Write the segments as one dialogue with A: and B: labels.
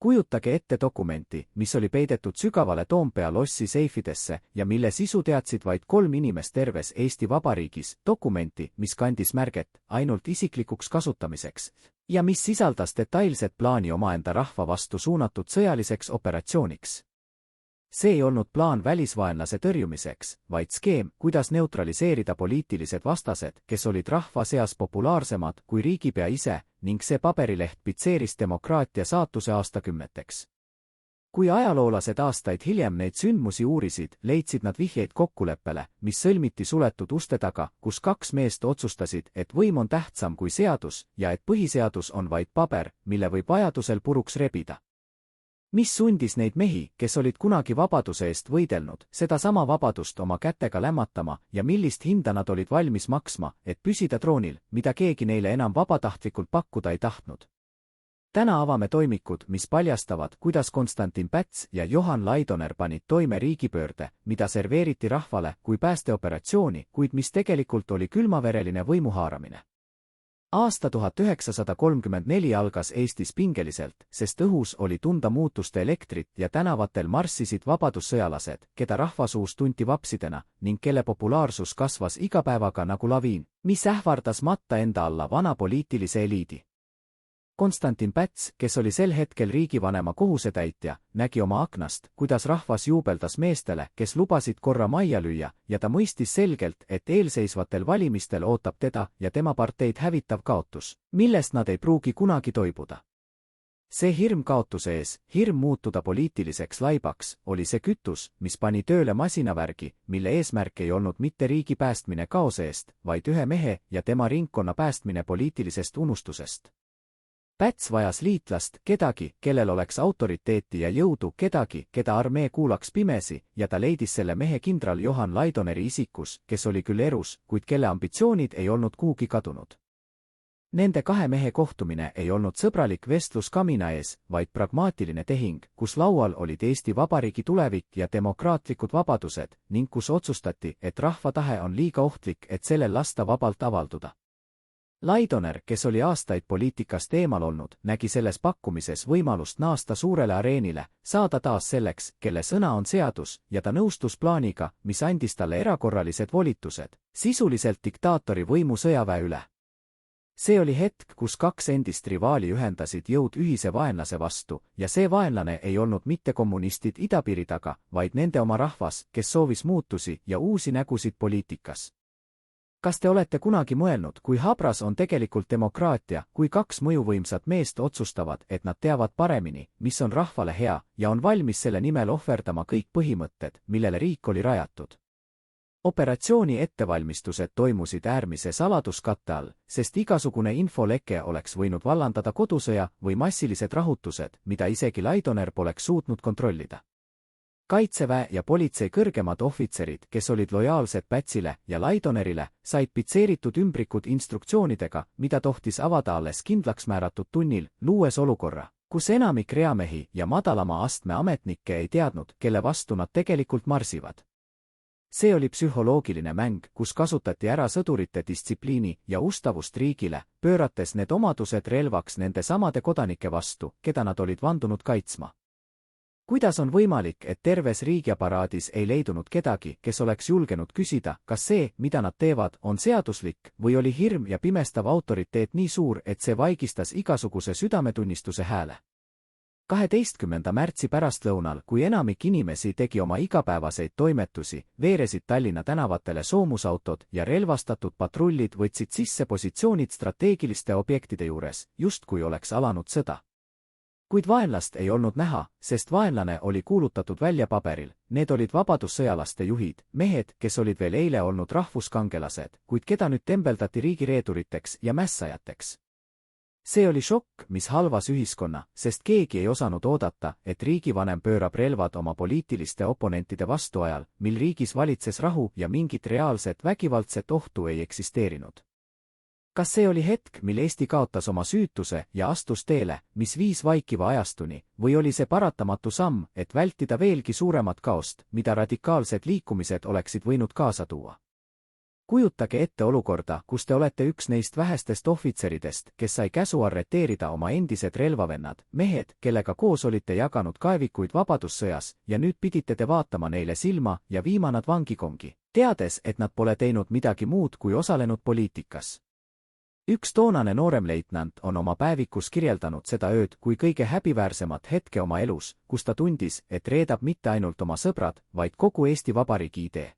A: Kujutage ette dokumenti, mis oli peidetud sügavale Toompea lossi seifidesse ja mille sisu teadsid vaid 3 inimest terves Eesti Vabariigis, dokumenti, mis kandis märget ainult isiklikuks kasutamiseks ja mis sisaldas detailset plaani omaenda rahva vastu suunatud sõjaliseks operatsiooniks. See ei olnud plaan välisvaenlase tõrjumiseks, vaid skeem, kuidas neutraliseerida poliitilised vastased, kes olid rahva seas populaarsemad kui riigipea ise, ning see paberileht pitseeris demokraatia saatuse aastakümneteks. Kui ajaloolased aastaid hiljem neid sündmusi uurisid, leidsid nad vihjeid kokkuleppele, mis sõlmiti suletud uste taga, kus 2 meest otsustasid, et võim on tähtsam kui seadus ja et põhiseadus on vaid paber, mille võib vajadusel puruks rebida. Mis sundis neid mehi, kes olid kunagi vabaduse eest võidelnud, sedasama vabadust oma kätega lämmatama ja millist hinda nad olid valmis maksma, et püsida troonil, mida keegi neile enam vabatahtlikult pakkuda ei tahtnud. Täna avame toimikud, mis paljastavad, kuidas Konstantin Päts ja Johan Laidoner panid toime riigipöörde, mida serveeriti rahvale kui päästeoperatsiooni, kuid mis tegelikult oli külmavereline võimuhaaramine. Aasta 1934 algas Eestis pingeliselt, sest õhus oli tunda muutuste elektrit ja tänavatel marssisid vabadussõjalased, keda rahvasuus tunti vapsidena ning kelle populaarsus kasvas iga päevaga nagu laviin, mis ähvardas matta enda alla vana poliitilise eliidi. Konstantin Päts, kes oli sel hetkel riigivanema kohusetäitja, nägi oma aknast, kuidas rahvas juubeldas meestele, kes lubasid korra majja lüüa, ja ta mõistis selgelt, et eelseisvatel valimistel ootab teda ja tema parteid hävitav kaotus, millest nad ei pruugi kunagi toibuda. See hirm kaotuse ees, hirm muutuda poliitiliseks laibaks, oli see kütus, mis pani tööle masinavärgi, mille eesmärk ei olnud mitte riigi päästmine kaose eest, vaid ühe mehe ja tema ringkonna päästmine poliitilisest unustusest. Päts vajas liitlast, kedagi, kellel oleks autoriteeti ja jõudu, kedagi, keda armee kuulaks pimesi, ja ta leidis selle mehe kindral Johan Laidoneri isikus, kes oli küll erus, kuid kelle ambitsioonid ei olnud kuhugi kadunud. Nende 2 mehe kohtumine ei olnud sõbralik vestlus kamina ees, vaid pragmaatiline tehing, kus laual olid Eesti Vabariigi tulevik ja demokraatlikud vabadused, ning kus otsustati, et rahva tahe on liiga ohtlik, et sellel lasta vabalt avalduda. Laidoner, kes oli aastaid poliitikast eemal olnud, nägi selles pakkumises võimalust naasta suurele areenile, saada taas selleks, kelle sõna on seadus, ja ta nõustus plaaniga, mis andis talle erakorralised volitused, sisuliselt diktaatori võimu sõjaväe üle. See oli hetk, kus 2 endist rivaali ühendasid jõud ühise vaenlase vastu, ja see vaenlane ei olnud mitte kommunistid idapiiri taga, vaid nende oma rahvas, kes soovis muutusi ja uusi nägusid poliitikas. Kas te olete kunagi mõelnud, kui habras on tegelikult demokraatia, kui 2 mõjuvõimsat meest otsustavad, et nad teavad paremini, mis on rahvale hea, ja on valmis selle nimel ohverdama kõik põhimõtted, millele riik oli rajatud? Operatsiooni ettevalmistused toimusid äärmise saladuskatte all, sest igasugune infoleke oleks võinud vallandada kodusõja või massilised rahutused, mida isegi Laidoner poleks suutnud kontrollida. Kaitseväe ja politsei kõrgemad ohvitserid, kes olid lojaalsed Pätsile ja Laidonerile, said pitseeritud ümbrikud instruktsioonidega, mida tohtis avada alles kindlaks määratud tunnil, luues olukorra, kus enamik reamehi ja madalama astme ametnikke ei teadnud, kelle vastu nad tegelikult marsivad. See oli psühholoogiline mäng, kus kasutati ära sõdurite distsipliini ja ustavust riigile, pöörates need omadused relvaks nende samade kodanike vastu, keda nad olid vandunud kaitsma. Kuidas on võimalik, et terves riigiaparaadis ei leidunud kedagi, kes oleks julgenud küsida, kas see, mida nad teevad, on seaduslik, või oli hirm ja pimestav autoriteet nii suur, et see vaigistas igasuguse südametunnistuse hääle? 12. märtsi pärastlõunal, kui enamik inimesi tegi oma igapäevaseid toimetusi, veeresid Tallinna tänavatele soomusautod ja relvastatud patrullid võtsid sisse positsioonid strateegiliste objektide juures, justkui oleks alanud sõda. Kuid vaenlast ei olnud näha, sest vaenlane oli kuulutatud välja paberil. Need olid vabadussõjalaste juhid, mehed, kes olid veel eile olnud rahvuskangelased, kuid keda nüüd tembeldati riigireeturiteks ja mässajateks. See oli šokk, mis halvas ühiskonna, sest keegi ei osanud oodata, et riigivanem pöörab relvad oma poliitiliste oponentide vastu ajal, mil riigis valitses rahu ja mingit reaalset vägivaldset ohtu ei eksisteerinud. Kas see oli hetk, mil Eesti kaotas oma süütuse ja astus teele, mis viis vaikiva ajastuni, või oli see paratamatu samm, et vältida veelgi suuremat kaost, mida radikaalsed liikumised oleksid võinud kaasa tuua? Kujutage ette olukorda, kus te olete üks neist vähestest ohvitseridest, kes sai käsu arreteerida oma endised relvavennad, mehed, kellega koos olite jaganud kaevikuid vabadussõjas, ja nüüd pidite te vaatama neile silma ja viima nad vangikongi, teades, et nad pole teinud midagi muud kui osalenud poliitikas. Üks toonane nooremleitnant on oma päevikus kirjeldanud seda ööd kui kõige häbiväärsemat hetke oma elus, kus ta tundis, et reedab mitte ainult oma sõbrad, vaid kogu Eesti Vabariigi idee.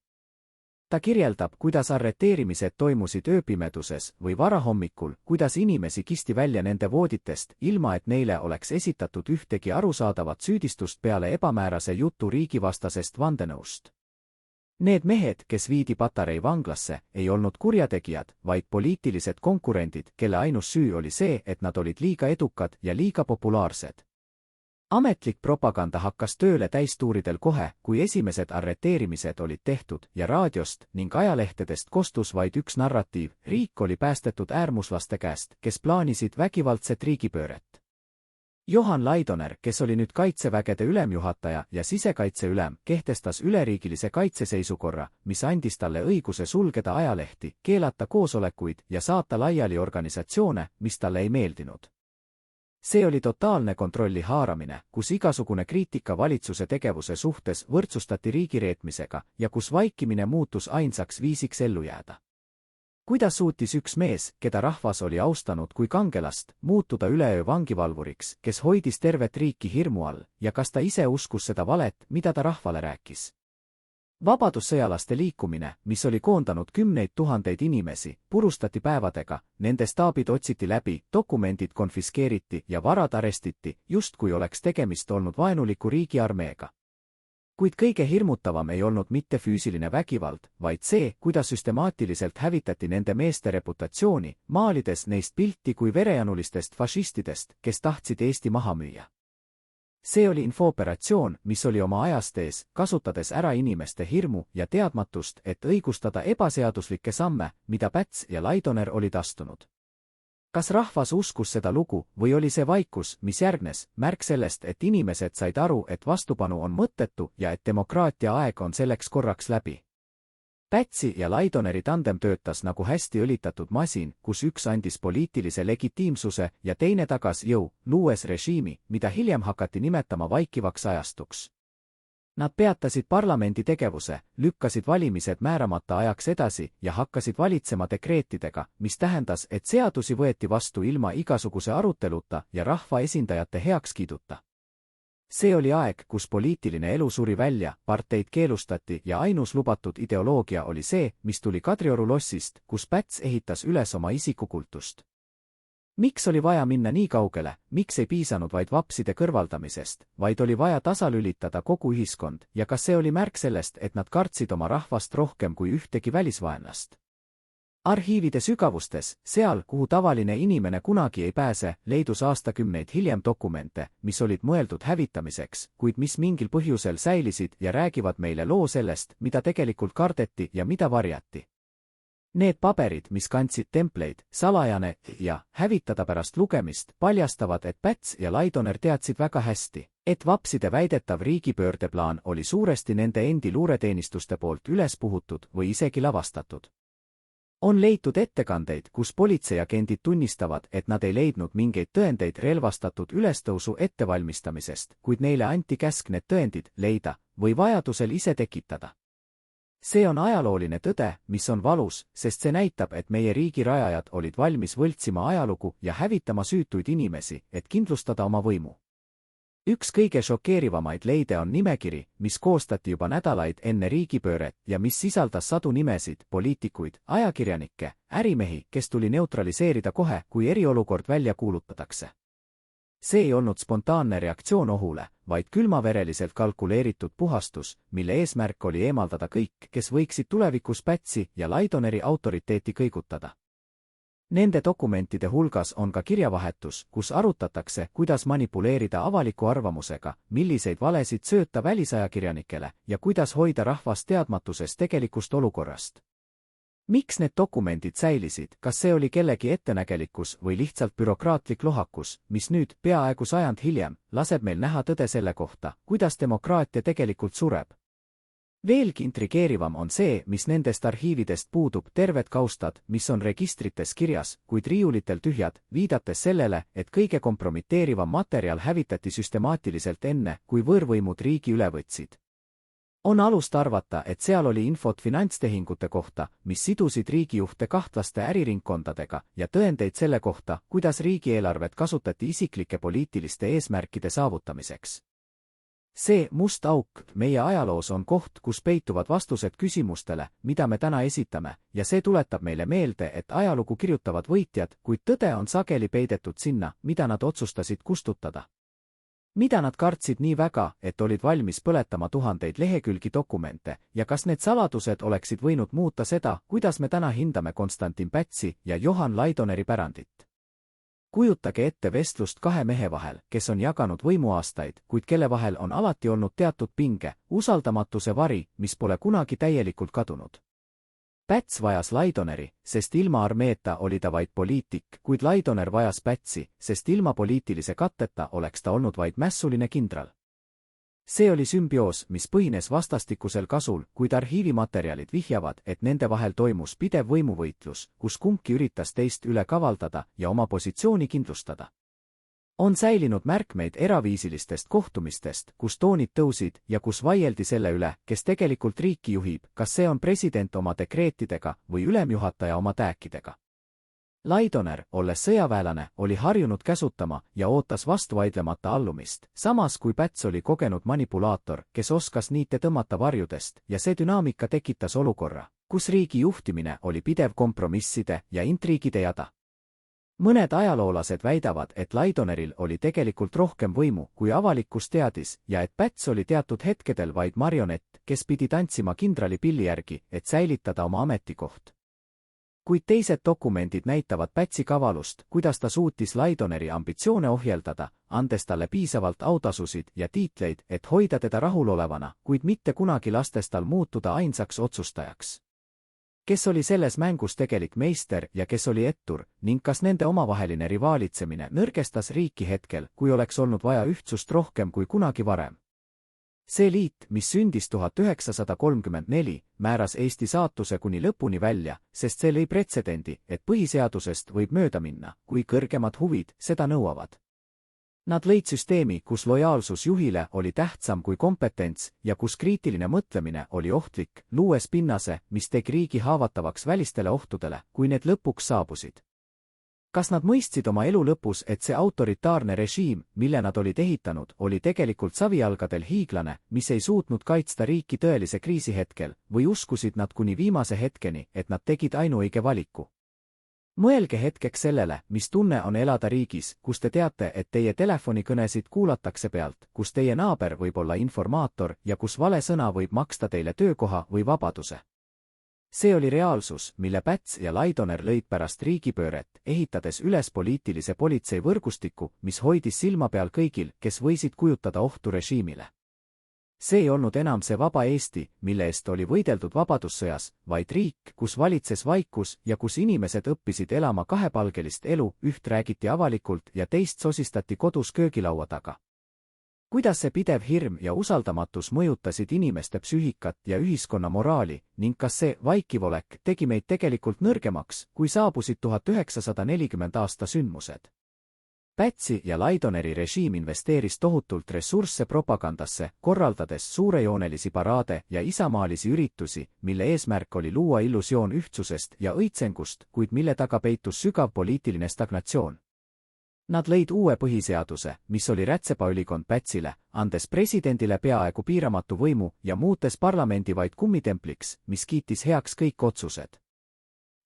A: Ta kirjeldab, kuidas arreteerimised toimusid ööpimeduses või varahommikul, kuidas inimesi kisti välja nende vooditest, ilma et neile oleks esitatud ühtegi arusaadavat süüdistust peale ebamäärase jutu riigivastasest vandenõust. Need mehed, kes viidi Patarei vanglasse, ei olnud kurjategijad, vaid poliitilised konkurendid, kelle ainus süü oli see, et nad olid liiga edukad ja liiga populaarsed. Ametlik propaganda hakkas tööle täistuuridel kohe, kui esimesed arreteerimised olid tehtud ja raadiost ning ajalehtedest kostus vaid üks narratiiv, riik oli päästetud äärmuslaste käest, kes plaanisid vägivaldset riigipööret. Johan Laidoner, kes oli nüüd kaitsevägede ülemjuhataja ja sisekaitseülem, kehtestas üleriigilise kaitseseisukorra, mis andis talle õiguse sulgeda ajalehti, keelata koosolekuid ja saata laiali organisatsioone, mis talle ei meeldinud. See oli totaalne kontrolli haaramine, kus igasugune kriitika valitsuse tegevuse suhtes võrdsustati riigireetmisega ja kus vaikimine muutus ainsaks viisiks ellu jääda. Kuidas suutis üks mees, keda rahvas oli austanud kui kangelast, muutuda üleöö vangivalvuriks, kes hoidis tervet riiki hirmu all, ja kas ta ise uskus seda valet, mida ta rahvale rääkis? Vabadussõjalaste liikumine, mis oli koondanud kümneid tuhandeid inimesi, purustati päevadega, nende staabid otsiti läbi, dokumendid konfiskeeriti ja varad arestiti, justkui oleks tegemist olnud vaenuliku riigiarmeega. Kuid kõige hirmutavam ei olnud mitte füüsiline vägivald, vaid see, kuidas süstemaatiliselt hävitati nende meeste reputatsiooni, maalides neist pilti kui verejanulistest fašistidest, kes tahtsid Eesti maha müüa. See oli infooperatsioon, mis oli oma ajast ees, kasutades ära inimeste hirmu ja teadmatust, et õigustada ebaseaduslikke samme, mida Päts ja Laidoner olid astunud. Kas rahvas uskus seda lugu või oli see vaikus, mis järgnes, märk sellest, et inimesed said aru, et vastupanu on mõttetu ja et demokraatia aeg on selleks korraks läbi? Pätsi ja Laidoneri tandem töötas nagu hästi õlitatud masin, kus üks andis poliitilise legitiimsuse ja teine tagas jõu, luues režiimi, mida hiljem hakati nimetama vaikivaks ajastuks. Nad peatasid parlamendi tegevuse, lükkasid valimised määramata ajaks edasi ja hakkasid valitsema dekreetidega, mis tähendas, et seadusi võeti vastu ilma igasuguse aruteluta ja rahva esindajate heakskiiduta. See oli aeg, kus poliitiline elu suri välja, parteid keelustati ja ainus lubatud ideoloogia oli see, mis tuli Kadrioru lossist, kus Päts ehitas üles oma isikukultust. Miks oli vaja minna nii kaugele, miks ei piisanud vaid vapside kõrvaldamisest, vaid oli vaja tasalülitada kogu ühiskond ja kas see oli märk sellest, et nad kartsid oma rahvast rohkem kui ühtegi välisvaenlast? Arhiivide sügavustes, seal, kuhu tavaline inimene kunagi ei pääse, leidus aastakümneid hiljem dokumente, mis olid mõeldud hävitamiseks, kuid mis mingil põhjusel säilisid ja räägivad meile loo sellest, mida tegelikult kardeti ja mida varjati. Need paberid, mis kandsid templeid, salajane ja hävitada pärast lugemist, paljastavad, et Päts ja Laidoner teadsid väga hästi, et vapside väidetav riigipöördeplaan oli suuresti nende endi luureteenistuste poolt üles puhutud või isegi lavastatud. On leitud ettekandeid, kus politseiagendid tunnistavad, et nad ei leidnud mingeid tõendeid relvastatud ülestõusu ettevalmistamisest, kuid neile anti käsk need tõendid leida või vajadusel ise tekitada. See on ajalooline tõde, mis on valus, sest see näitab, et meie riigi rajajad olid valmis võltsima ajalugu ja hävitama süütuid inimesi, et kindlustada oma võimu. Üks kõige šokeerivamaid leide on nimekiri, mis koostati juba nädalaid enne riigipööret ja mis sisaldas sadu nimesid, poliitikuid, ajakirjanikke, ärimehi, kes tuli neutraliseerida kohe, kui eriolukord välja kuulutatakse. See ei olnud spontaanne reaktsioon ohule, vaid külmavereliselt kalkuleeritud puhastus, mille eesmärk oli eemaldada kõik, kes võiksid tulevikus Pätsi ja Laidoneri autoriteeti kõigutada. Nende dokumentide hulgas on ka kirjavahetus, kus arutatakse, kuidas manipuleerida avaliku arvamusega, milliseid valesid sööta välisajakirjanikele ja kuidas hoida rahvast teadmatuses tegelikust olukorrast. Miks need dokumendid säilisid, kas see oli kellegi ettenägelikkus või lihtsalt bürokraatlik lohakus, mis nüüd, peaaegu sajand hiljem, laseb meil näha tõde selle kohta, kuidas demokraatia tegelikult sureb? Veelgi intrigeerivam on see, mis nendest arhiividest puudub terved kaustad, mis on registrites kirjas, kuid riiulitel tühjad, viidates sellele, et kõige kompromiteerivam materjal hävitati süstemaatiliselt enne, kui võõrvõimud riigi üle võtsid. On alust arvata, et seal oli infot finantstehingute kohta, mis sidusid riigijuhte kahtlaste äriringkondadega ja tõendeid selle kohta, kuidas riigieelarvet kasutati isiklike poliitiliste eesmärkide saavutamiseks. See must auk meie ajaloos on koht, kus peituvad vastused küsimustele, mida me täna esitame, ja see tuletab meile meelde, et ajalugu kirjutavad võitjad, kuid tõde on sageli peidetud sinna, mida nad otsustasid kustutada. Mida nad kartsid nii väga, et olid valmis põletama tuhandeid lehekülgi dokumente, ja kas need saladused oleksid võinud muuta seda, kuidas me täna hindame Konstantin Pätsi ja Johan Laidoneri pärandit? Kujutage ette vestlust kahe mehe vahel, kes on jaganud võimuaastaid, kuid kelle vahel on alati olnud teatud pinge, usaldamatuse vari, mis pole kunagi täielikult kadunud. Päts vajas Laidoneri, sest ilma armeeta oli ta vaid poliitik, kuid Laidoner vajas Pätsi, sest ilma poliitilise katteta oleks ta olnud vaid mässuline kindral. See oli sümbioos, mis põhines vastastikusel kasul, kuid arhiivimaterjalid vihjavad, et nende vahel toimus pidev võimuvõitlus, kus kumbki üritas teist üle kavaldada ja oma positsiooni kindlustada. On säilinud märkmeid eraviisilistest kohtumistest, kus toonid tõusid ja kus vaieldi selle üle, kes tegelikult riiki juhib, kas see on president oma dekreetidega või ülemjuhataja oma tääkidega. Laidoner, olles sõjaväelane, oli harjunud käsutama ja ootas vastuvaidlemata allumist, samas kui Päts oli kogenud manipulaator, kes oskas niite tõmmata varjudest, ja see dünaamika tekitas olukorra, kus riigi juhtimine oli pidev kompromisside ja intriigide jada. Mõned ajaloolased väidavad, et Laidoneril oli tegelikult rohkem võimu, kui avalikkus teadis, ja et Päts oli teatud hetkedel vaid marionett, kes pidi tantsima kindrali pilli järgi, et säilitada oma ametikoht. Kuid teised dokumendid näitavad Pätsi kavalust, kuidas ta suutis Laidoneri ambitsioone ohjeldada, andes talle piisavalt autasusid ja tiitleid, et hoida teda rahulolevana, kuid mitte kunagi lastes tal muutuda ainsaks otsustajaks. Kes oli selles mängus tegelik meister ja kes oli ettur, ning kas nende omavaheline rivaalitsemine nõrgestas riiki hetkel, kui oleks olnud vaja ühtsust rohkem kui kunagi varem. See liit, mis sündis 1934, määras Eesti saatuse kuni lõpuni välja, sest see lõi pretsedendi, et põhiseadusest võib mööda minna, kui kõrgemad huvid seda nõuavad. Nad lõid süsteemi, kus lojaalsus juhile oli tähtsam kui kompetents ja kus kriitiline mõtlemine oli ohtlik, luues pinnase, mis tegi riigi haavatavaks välistele ohtudele, kui need lõpuks saabusid. Kas nad mõistsid oma elu lõpus, et see autoritaarne režiim, mille nad olid ehitanud, oli tegelikult savijalgadel hiiglane, mis ei suutnud kaitsta riiki tõelise kriisi hetkel, või uskusid nad kuni viimase hetkeni, et nad tegid ainuõige valiku? Mõelge hetkeks sellele, mis tunne on elada riigis, kus te teate, et teie telefonikõnesid kuulatakse pealt, kus teie naaber võib olla informaator ja kus vale sõna võib maksta teile töökoha või vabaduse. See oli reaalsus, mille Päts ja Laidoner lõid pärast riigipööret, ehitades üles poliitilise politsei võrgustiku, mis hoidis silma peal kõigil, kes võisid kujutada ohtu režiimile. See ei olnud enam see vaba Eesti, mille eest oli võideldud vabadussõjas, vaid riik, kus valitses vaikus ja kus inimesed õppisid elama kahepalgelist elu, üht räägiti avalikult ja teist sosistati kodus köögilaua taga. Kuidas see pidev hirm ja usaldamatus mõjutasid inimeste psüühikat ja ühiskonna moraali, ning kas see vaikiv olek tegi meid tegelikult nõrgemaks, kui saabusid 1940 aasta sündmused? Pätsi ja Laidoneri režiim investeeris tohutult ressursse propagandasse, korraldades suurejoonelisi paraade ja isamaalisi üritusi, mille eesmärk oli luua illusioon ühtsusest ja õitsengust, kuid mille taga peitus sügav poliitiline stagnatsioon. Nad lõid uue põhiseaduse, mis oli rätsepaülikond Pätsile, andes presidendile peaaegu piiramatu võimu ja muutes parlamendi vaid kummitempliks, mis kiitis heaks kõik otsused.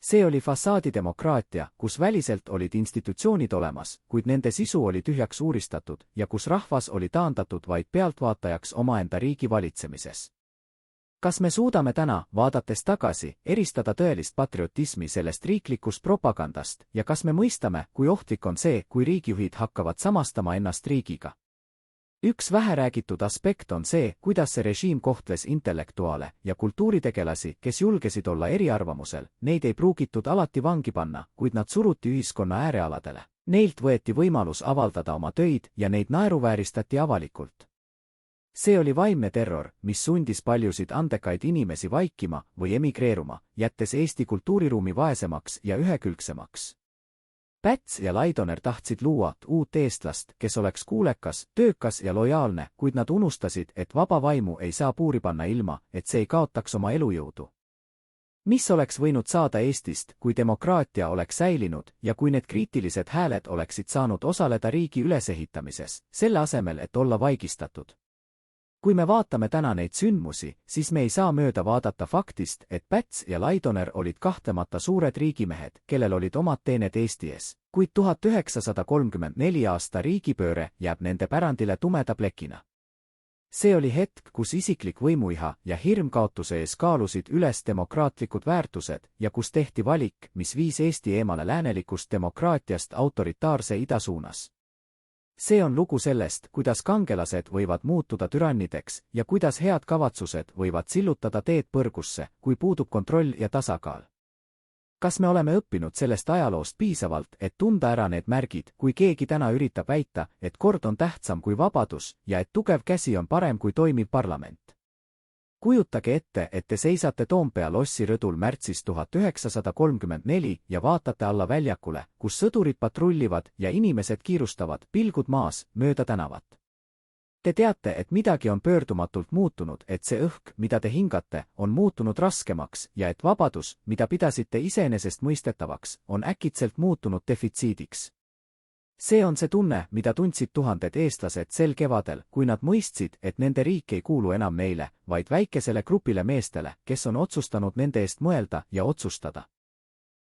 A: See oli fassaadidemokraatia, kus väliselt olid institutsioonid olemas, kuid nende sisu oli tühjaks uuristatud ja kus rahvas oli taandatud vaid pealtvaatajaks omaenda riigi valitsemises. Kas me suudame täna, vaadates tagasi, eristada tõelist patriotismi sellest riiklikust propagandast ja kas me mõistame, kui ohtlik on see, kui riigijuhid hakkavad samastama ennast riigiga? Üks väheräägitud aspekt on see, kuidas see režiim kohtles intellektuaale ja kultuuritegelasi, kes julgesid olla eriarvamusel, neid ei pruugitud alati vangi panna, kuid nad suruti ühiskonna äärealadele. Neilt võeti võimalus avaldada oma töid ja neid naeruvääristati avalikult. See oli vaimne terror, mis sundis paljusid andekaid inimesi vaikima või emigreeruma, jättes Eesti kultuuriruumi vaesemaks ja ühekülgsemaks. Päts ja Laidoner tahtsid luua uut eestlast, kes oleks kuulekas, töökas ja lojaalne, kuid nad unustasid, et vaba vaimu ei saa puuri panna ilma, et see ei kaotaks oma elujõudu. Mis oleks võinud saada Eestist, kui demokraatia oleks säilinud ja kui need kriitilised hääled oleksid saanud osaleda riigi ülesehitamises, selle asemel, et olla vaigistatud? Kui me vaatame täna neid sündmusi, siis me ei saa mööda vaadata faktist, et Päts ja Laidoner olid kahtlemata suured riigimehed, kellel olid omad teened Eesti ees, kuid 1934 aasta riigipööre jääb nende pärandile tumeda plekina. See oli hetk, kus isiklik võimuiha ja hirm kaotuse ees kaalusid üles demokraatlikud väärtused ja kus tehti valik, mis viis Eesti eemale läänelikust demokraatiast autoritaarse ida suunas. See on lugu sellest, kuidas kangelased võivad muutuda türannideks ja kuidas head kavatsused võivad sillutada teed põrgusse, kui puudub kontroll ja tasakaal. Kas me oleme õppinud sellest ajaloost piisavalt, et tunda ära need märgid, kui keegi täna üritab väita, et kord on tähtsam kui vabadus ja et tugev käsi on parem kui toimiv parlament? Kujutage ette, et te seisate Toompea lossi rõdul märtsis 1934 ja vaatate alla väljakule, kus sõdurid patrullivad ja inimesed kiirustavad, pilgud maas, mööda tänavat. Te teate, et midagi on pöördumatult muutunud, et see õhk, mida te hingate, on muutunud raskemaks ja et vabadus, mida pidasite iseenesestmõistetavaks, on äkitselt muutunud defitsiidiks. See on see tunne, mida tundsid tuhanded eestlased sel kevadel, kui nad mõistsid, et nende riik ei kuulu enam neile, vaid väikesele grupile meestele, kes on otsustanud nende eest mõelda ja otsustada.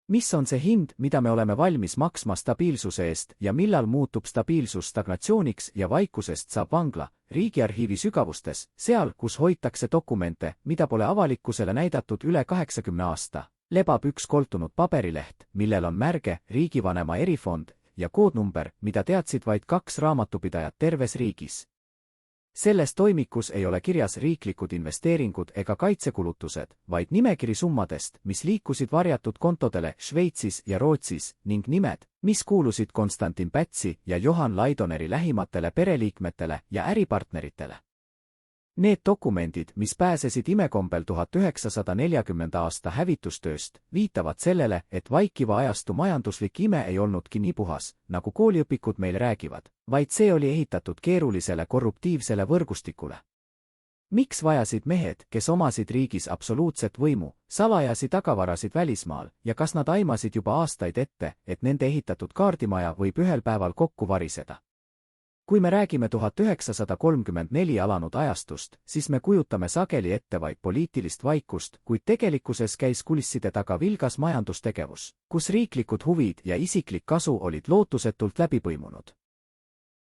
A: Mis on see hind, mida me oleme valmis maksma stabiilsuse eest ja millal muutub stabiilsus stagnatsiooniks ja vaikusest saab vangla, riigiarhiivi sügavustes, seal, kus hoitakse dokumente, mida pole avalikkusele näidatud üle 80 aasta, lebab üks koltunud paberileht, millel on märge riigivanema erifond ja koodnumber, mida teadsid vaid 2 raamatupidajat terves riigis. Selles toimikus ei ole kirjas riiklikud investeeringud ega kaitsekulutused, vaid nimekiri summadest, mis liikusid varjatud kontodele Šveitsis ja Rootsis, ning nimed, mis kuulusid Konstantin Pätsi ja Johan Laidoneri lähimatele pereliikmetele ja äripartneritele. Need dokumendid, mis pääsesid imekombel 1940. aasta hävitustööst, viitavad sellele, et vaikiva ajastu majanduslik ime ei olnudki nii puhas, nagu kooliõpikud meil räägivad, vaid see oli ehitatud keerulisele korruptiivsele võrgustikule. Miks vajasid mehed, kes omasid riigis absoluutset võimu, salajasi tagavarasid välismaal ja kas nad aimasid juba aastaid ette, et nende ehitatud kaardimaja võib ühel päeval kokku variseda? Kui me räägime 1934 alanud ajastust, siis me kujutame sageli ette vaid poliitilist vaikust, kuid tegelikkuses käis kulisside taga vilgas majandustegevus, kus riiklikud huvid ja isiklik kasu olid lootusetult läbi põimunud.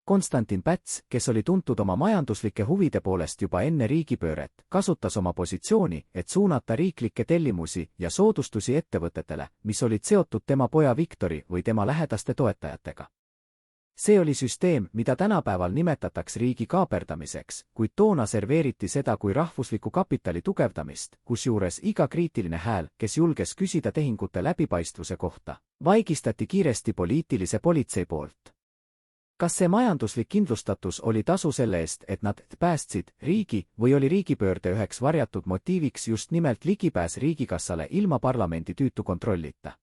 A: Konstantin Päts, kes oli tuntud oma majanduslike huvide poolest juba enne riigipööret, kasutas oma positsiooni, et suunata riiklikke tellimusi ja soodustusi ettevõtetele, mis olid seotud tema poja Viktori või tema lähedaste toetajatega. See oli süsteem, mida tänapäeval nimetatakse riigi kaaperdamiseks, kuid toona serveeriti seda kui rahvusliku kapitali tugevdamist, kusjuures iga kriitiline hääl, kes julges küsida tehingute läbipaistvuse kohta, vaigistati kiiresti poliitilise politsei poolt. Kas see majanduslik kindlustatus oli tasu selle eest, et nad päästsid riigi või oli riigipöörde üheks varjatud motiiviks just nimelt ligipääs riigikassale ilma parlamendi tüütu kontrollita?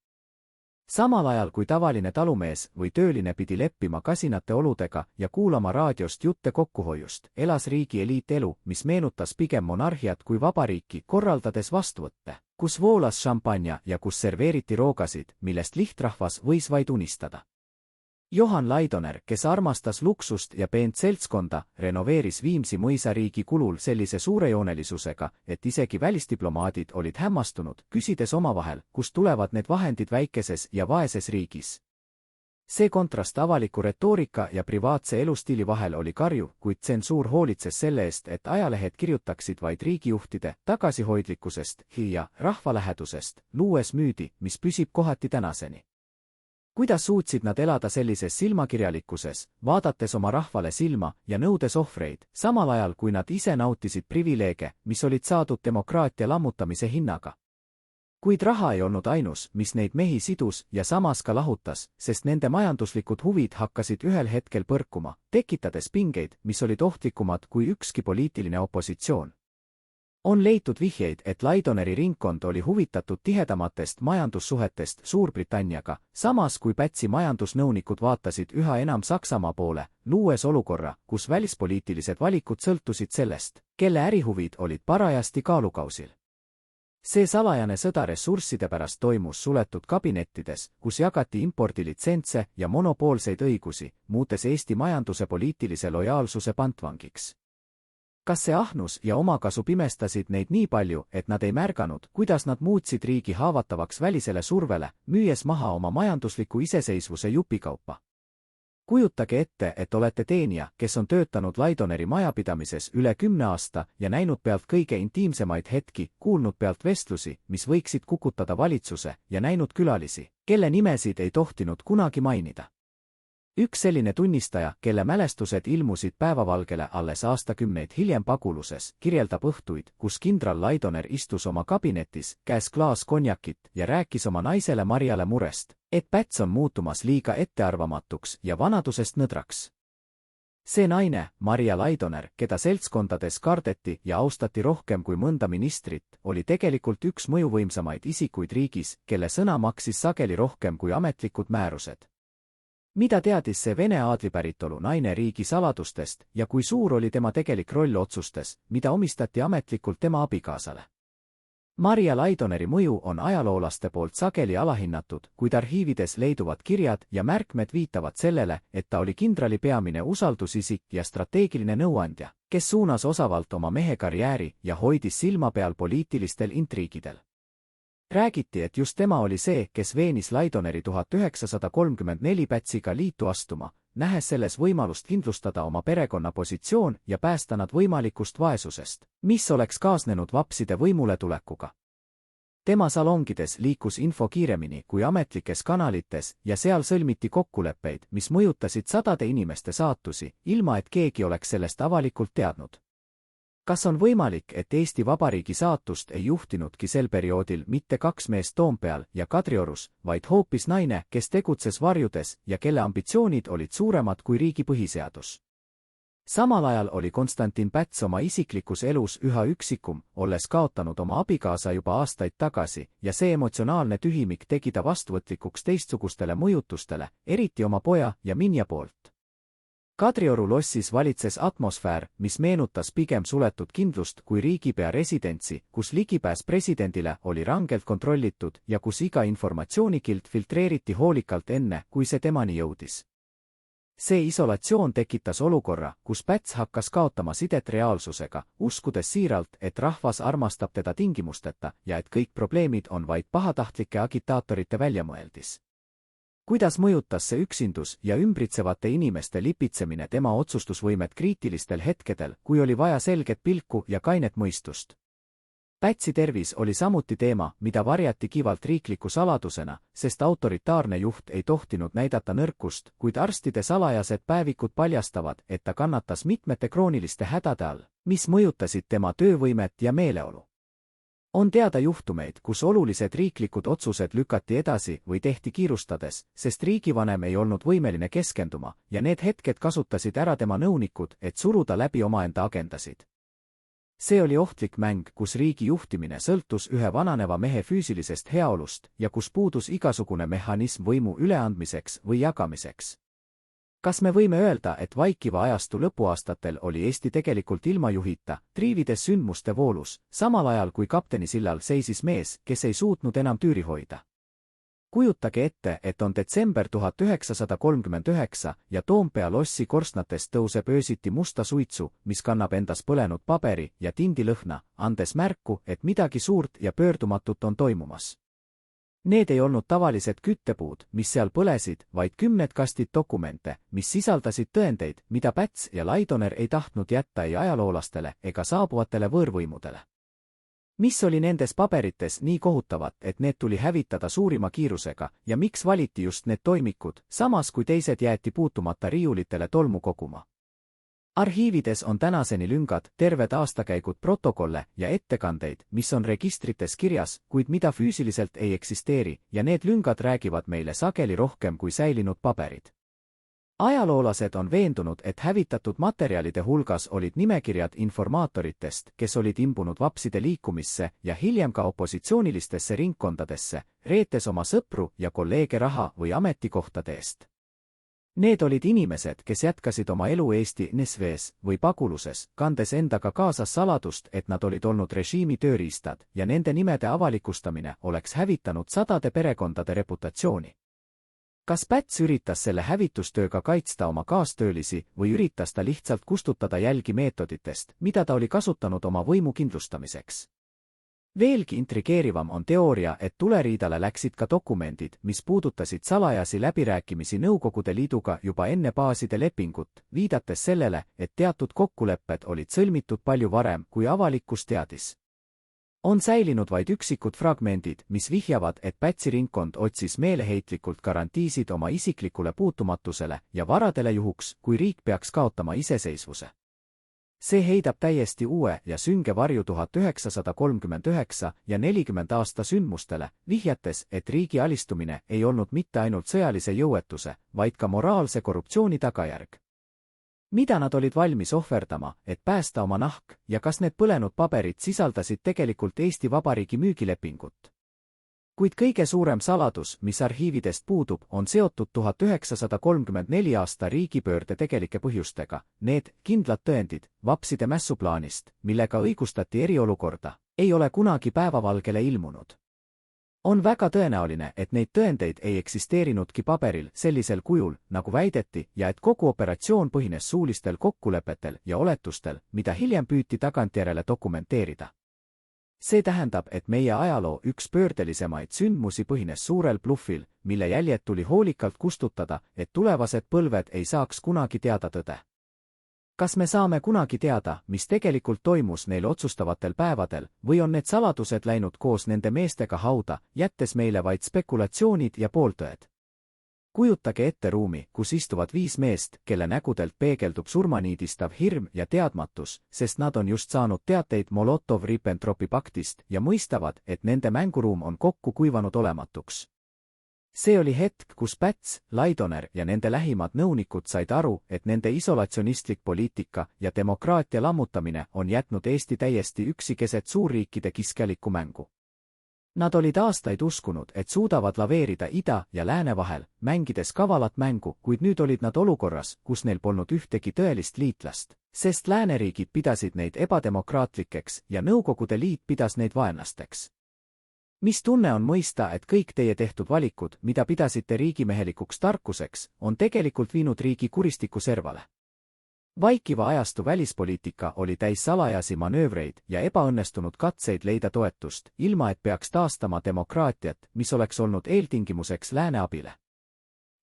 A: Samal ajal kui tavaline talumees või tööline pidi leppima kasinate oludega ja kuulama raadiost jutte kokkuhoiust, elas riigi eliitelu, mis meenutas pigem monarhiat kui vabariiki, korraldades vastuvõtte, kus voolas šampanja ja kus serveeriti roogasid, millest lihtrahvas võis vaid unistada. Johan Laidoner, kes armastas luksust ja peent seltskonda, renoveeris Viimsi mõisa riigi kulul sellise suurejoonelisusega, et isegi välisdiplomaadid olid hämmastunud, küsides omavahel, kust tulevad need vahendid väikeses ja vaeses riigis. See kontrast avaliku retoorika ja privaatse elustiili vahel oli karjuv, kuid tsensuur hoolitses selle eest, et ajalehed kirjutaksid vaid riigijuhtide tagasihoidlikkusest ja rahvalähedusest, luues müüdi, mis püsib kohati tänaseni. Kuidas suutsid nad elada sellises silmakirjalikkuses, vaadates oma rahvale silma ja nõudes ohvreid, samal ajal kui nad ise nautisid privileege, mis olid saadud demokraatia lammutamise hinnaga? Kuid raha ei olnud ainus, mis neid mehi sidus ja samas ka lahutas, sest nende majanduslikud huvid hakkasid ühel hetkel põrkuma, tekitades pingeid, mis olid ohtlikumad kui ükski poliitiline opositsioon. On leitud vihjeid, et Laidoneri ringkond oli huvitatud tihedamatest majandussuhetest Suurbritanniaga, samas kui Pätsi majandusnõunikud vaatasid üha enam Saksamaa poole, luues olukorra, kus välispoliitilised valikud sõltusid sellest, kelle ärihuvid olid parajasti kaalukausil. See salajane sõda ressursside pärast toimus suletud kabinettides, kus jagati impordilitsentse ja monopoolseid õigusi, muutes Eesti majanduse poliitilise lojaalsuse pantvangiks. Kas see ahnus ja omakasu pimestasid neid nii palju, et nad ei märganud, kuidas nad muutsid riigi haavatavaks välisele survele, müües maha oma majandusliku iseseisvuse jupikaupa? Kujutage ette, et olete teenija, kes on töötanud Laidoneri majapidamises üle 10 aasta ja näinud pealt kõige intiimsemaid hetki, kuulnud pealt vestlusi, mis võiksid kukutada valitsuse, ja näinud külalisi, kelle nimesid ei tohtinud kunagi mainida. Üks selline tunnistaja, kelle mälestused ilmusid päevavalgele alles aastakümneid hiljem paguluses, kirjeldab õhtuid, kus kindral Laidoner istus oma kabinetis, käes klaas konjakit ja rääkis oma naisele Marjale murest, et Päts on muutumas liiga ettearvamatuks ja vanadusest nõdraks. See naine, Marja Laidoner, keda seltskondades kardeti ja austati rohkem kui mõnda ministrit, oli tegelikult üks mõjuvõimsamaid isikuid riigis, kelle sõna maksis sageli rohkem kui ametlikud määrused. Mida teadis see Vene aadlipäritolu naine riigi saladustest ja kui suur oli tema tegelik roll otsustes, mida omistati ametlikult tema abikaasale? Marja Laidoneri mõju on ajaloolaste poolt sageli alahinnatud, kuid arhiivides leiduvad kirjad ja märkmed viitavad sellele, et ta oli kindrali peamine usaldusisik ja strateegiline nõuandja, kes suunas osavalt oma mehe karjääri ja hoidis silma peal poliitilistel intriigidel. Räägiti, et just tema oli see, kes veenis Laidoneri 1934 Pätsiga liitu astuma, nähes selles võimalust kindlustada oma perekonna positsioon ja päästa nad võimalikust vaesusest, mis oleks kaasnenud vapside võimuletulekuga. Tema salongides liikus info kiiremini kui ametlikes kanalites ja seal sõlmiti kokkuleppeid, mis mõjutasid sadade inimeste saatusi, ilma et keegi oleks sellest avalikult teadnud. Kas on võimalik, et Eesti Vabariigi saatust ei juhtinudki sel perioodil mitte 2 meest Toompeal ja Kadriorus, vaid hoopis naine, kes tegutses varjudes ja kelle ambitsioonid olid suuremad kui riigi põhiseadus? Samal ajal oli Konstantin Päts oma isiklikus elus üha üksikum, olles kaotanud oma abikaasa juba aastaid tagasi, ja see emotsionaalne tühimik tegi ta vastuvõtlikuks teistsugustele mõjutustele, eriti oma poja ja minja poolt. Kadrioru lossis valitses atmosfäär, mis meenutas pigem suletud kindlust kui riigipea residentsi, kus ligipääs presidendile oli rangelt kontrollitud ja kus iga informatsioonikild filtreeriti hoolikalt enne, kui see temani jõudis. See isolatsioon tekitas olukorra, kus Päts hakkas kaotama sidet reaalsusega, uskudes siiralt, et rahvas armastab teda tingimusteta ja et kõik probleemid on vaid pahatahtlike agitaatorite väljamõeldis. Kuidas mõjutas see üksindus ja ümbritsevate inimeste lipitsemine tema otsustusvõimet kriitilistel hetkedel, kui oli vaja selget pilku ja kainet mõistust? Pätsi tervis oli samuti teema, mida varjati kivalt riikliku saladusena, sest autoritaarne juht ei tohtinud näidata nõrkust, kuid arstide salajased päevikud paljastavad, et ta kannatas mitmete krooniliste hädade all, mis mõjutasid tema töövõimet ja meeleolu. On teada juhtumeid, kus olulised riiklikud otsused lükati edasi või tehti kiirustades, sest riigivanem ei olnud võimeline keskenduma ja need hetked kasutasid ära tema nõunikud, et suruda läbi omaenda agendasid. See oli ohtlik mäng, kus riigi juhtimine sõltus ühe vananeva mehe füüsilisest heaolust ja kus puudus igasugune mehhanism võimu üleandmiseks või jagamiseks. Kas me võime öelda, et vaikiva ajastu lõpuaastatel oli Eesti tegelikult ilma juhita, triivides sündmuste voolus, samal ajal kui kaptenisillal seisis mees, kes ei suutnud enam tüüri hoida? Kujutage ette, et on detsember 1939 ja Toompea lossi korstnatest tõuseb öösiti musta suitsu, mis kannab endas põlenud paberi ja tindilõhna, andes märku, et midagi suurt ja pöördumatut on toimumas. Need ei olnud tavalised küttepuud, mis seal põlesid, vaid 10 kastid dokumente, mis sisaldasid tõendeid, mida Päts ja Laidoner ei tahtnud jätta ei ajaloolastele ega saabuvatele võõrvõimudele. Mis oli nendes paberites nii kohutavat, et need tuli hävitada suurima kiirusega ja miks valiti just need toimikud, samas kui teised jäeti puutumata riiulitele tolmu koguma? Arhiivides on tänaseni lüngad, terved aastakäigud protokolle ja ettekandeid, mis on registrites kirjas, kuid mida füüsiliselt ei eksisteeri, ja need lüngad räägivad meile sageli rohkem kui säilinud paberid. Ajaloolased on veendunud, et hävitatud materjalide hulgas olid nimekirjad informaatoritest, kes olid imbunud vapside liikumisse ja hiljem ka opositsioonilistesse ringkondadesse, reetes oma sõpru ja kolleege raha või ametikohtade eest. Need olid inimesed, kes jätkasid oma elu Eesti NSV-s või paguluses, kandes endaga kaasas saladust, et nad olid olnud režiimi tööriistad ja nende nimede avalikustamine oleks hävitanud sadade perekondade reputatsiooni. Kas Päts üritas selle hävitustööga kaitsta oma kaastöölisi või üritas ta lihtsalt kustutada jälgi meetoditest, mida ta oli kasutanud oma võimu kindlustamiseks? Veelgi intrigeerivam on teooria, et tuleriidale läksid ka dokumendid, mis puudutasid salajasi läbirääkimisi Nõukogude Liiduga juba enne baaside lepingut, viidates sellele, et teatud kokkulepped olid sõlmitud palju varem, kui avalikkus teadis. On säilinud vaid üksikud fragmendid, mis vihjavad, et Pätsi ringkond otsis meeleheitlikult garantiisid oma isiklikule puutumatusele ja varadele juhuks, kui riik peaks kaotama iseseisvuse. See heidab täiesti uue ja sünge varju 1939 ja 40 aasta sündmustele, vihjates, et riigi alistumine ei olnud mitte ainult sõjalise jõuetuse, vaid ka moraalse korruptsiooni tagajärg. Mida nad olid valmis ohverdama, et päästa oma nahk, ja kas need põlenud paberid sisaldasid tegelikult Eesti Vabariigi müügilepingut? Kuid kõige suurem saladus, mis arhiividest puudub, on seotud 1934 aasta riigipöörde tegelike põhjustega. Need kindlad tõendid vapside mässuplaanist, millega õigustati eriolukorda, ei ole kunagi päevavalgele ilmunud. On väga tõenäoline, et neid tõendeid ei eksisteerinudki paberil sellisel kujul, nagu väideti, ja et kogu operatsioon põhines suulistel kokkulepetel ja oletustel, mida hiljem püüti tagantjärele dokumenteerida. See tähendab, et meie ajaloo üks pöördelisemaid sündmusi põhines suurel bluffil, mille jäljed tuli hoolikalt kustutada, et tulevased põlved ei saaks kunagi teada tõde. Kas me saame kunagi teada, mis tegelikult toimus neil otsustavatel päevadel, või on need saladused läinud koos nende meestega hauda, jättes meile vaid spekulatsioonid ja pooltõed? Kujutage ette ruumi, kus istuvad 5 meest, kelle nägudelt peegeldub surmaniidistav hirm ja teadmatus, sest nad on just saanud teateid Molotov-Ribbentropi paktist ja mõistavad, et nende mänguruum on kokku kuivanud olematuks. See oli hetk, kus Päts, Laidoner ja nende lähimad nõunikud said aru, et nende isolatsionistlik poliitika ja demokraatia lammutamine on jätnud Eesti täiesti üksi keset suurriikide kiskjalikku mängu. Nad olid aastaid uskunud, et suudavad laveerida ida ja lääne vahel, mängides kavalat mängu, kuid nüüd olid nad olukorras, kus neil polnud ühtegi tõelist liitlast, sest lääneriigid pidasid neid ebademokraatlikeks ja Nõukogude Liit pidas neid vaenlasteks. Mis tunne on mõista, et kõik teie tehtud valikud, mida pidasite riigimehelikuks tarkuseks, on tegelikult viinud riigi kuristiku servale? Vaikiva ajastu välispoliitika oli täis salajasi manöövreid ja ebaõnnestunud katseid leida toetust, ilma et peaks taastama demokraatiat, mis oleks olnud eeltingimuseks lääne abile.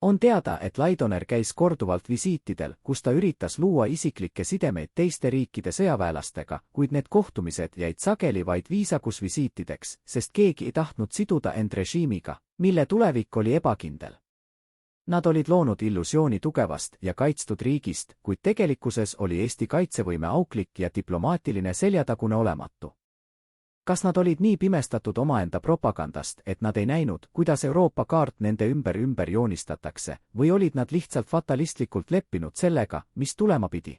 A: On teada, et Laidoner käis korduvalt visiitidel, kus ta üritas luua isiklikke sidemeid teiste riikide sõjaväelastega, kuid need kohtumised jäid sageli vaid viisakusvisiitideks, sest keegi ei tahtnud siduda end režiimiga, mille tulevik oli ebakindel. Nad olid loonud illusiooni tugevast ja kaitstud riigist, kuid tegelikkuses oli Eesti kaitsevõime auklik ja diplomaatiline seljatagune olematu. Kas nad olid nii pimestatud omaenda propagandast, et nad ei näinud, kuidas Euroopa kaart nende ümber joonistatakse, või olid nad lihtsalt fatalistlikult leppinud sellega, mis tulema pidi?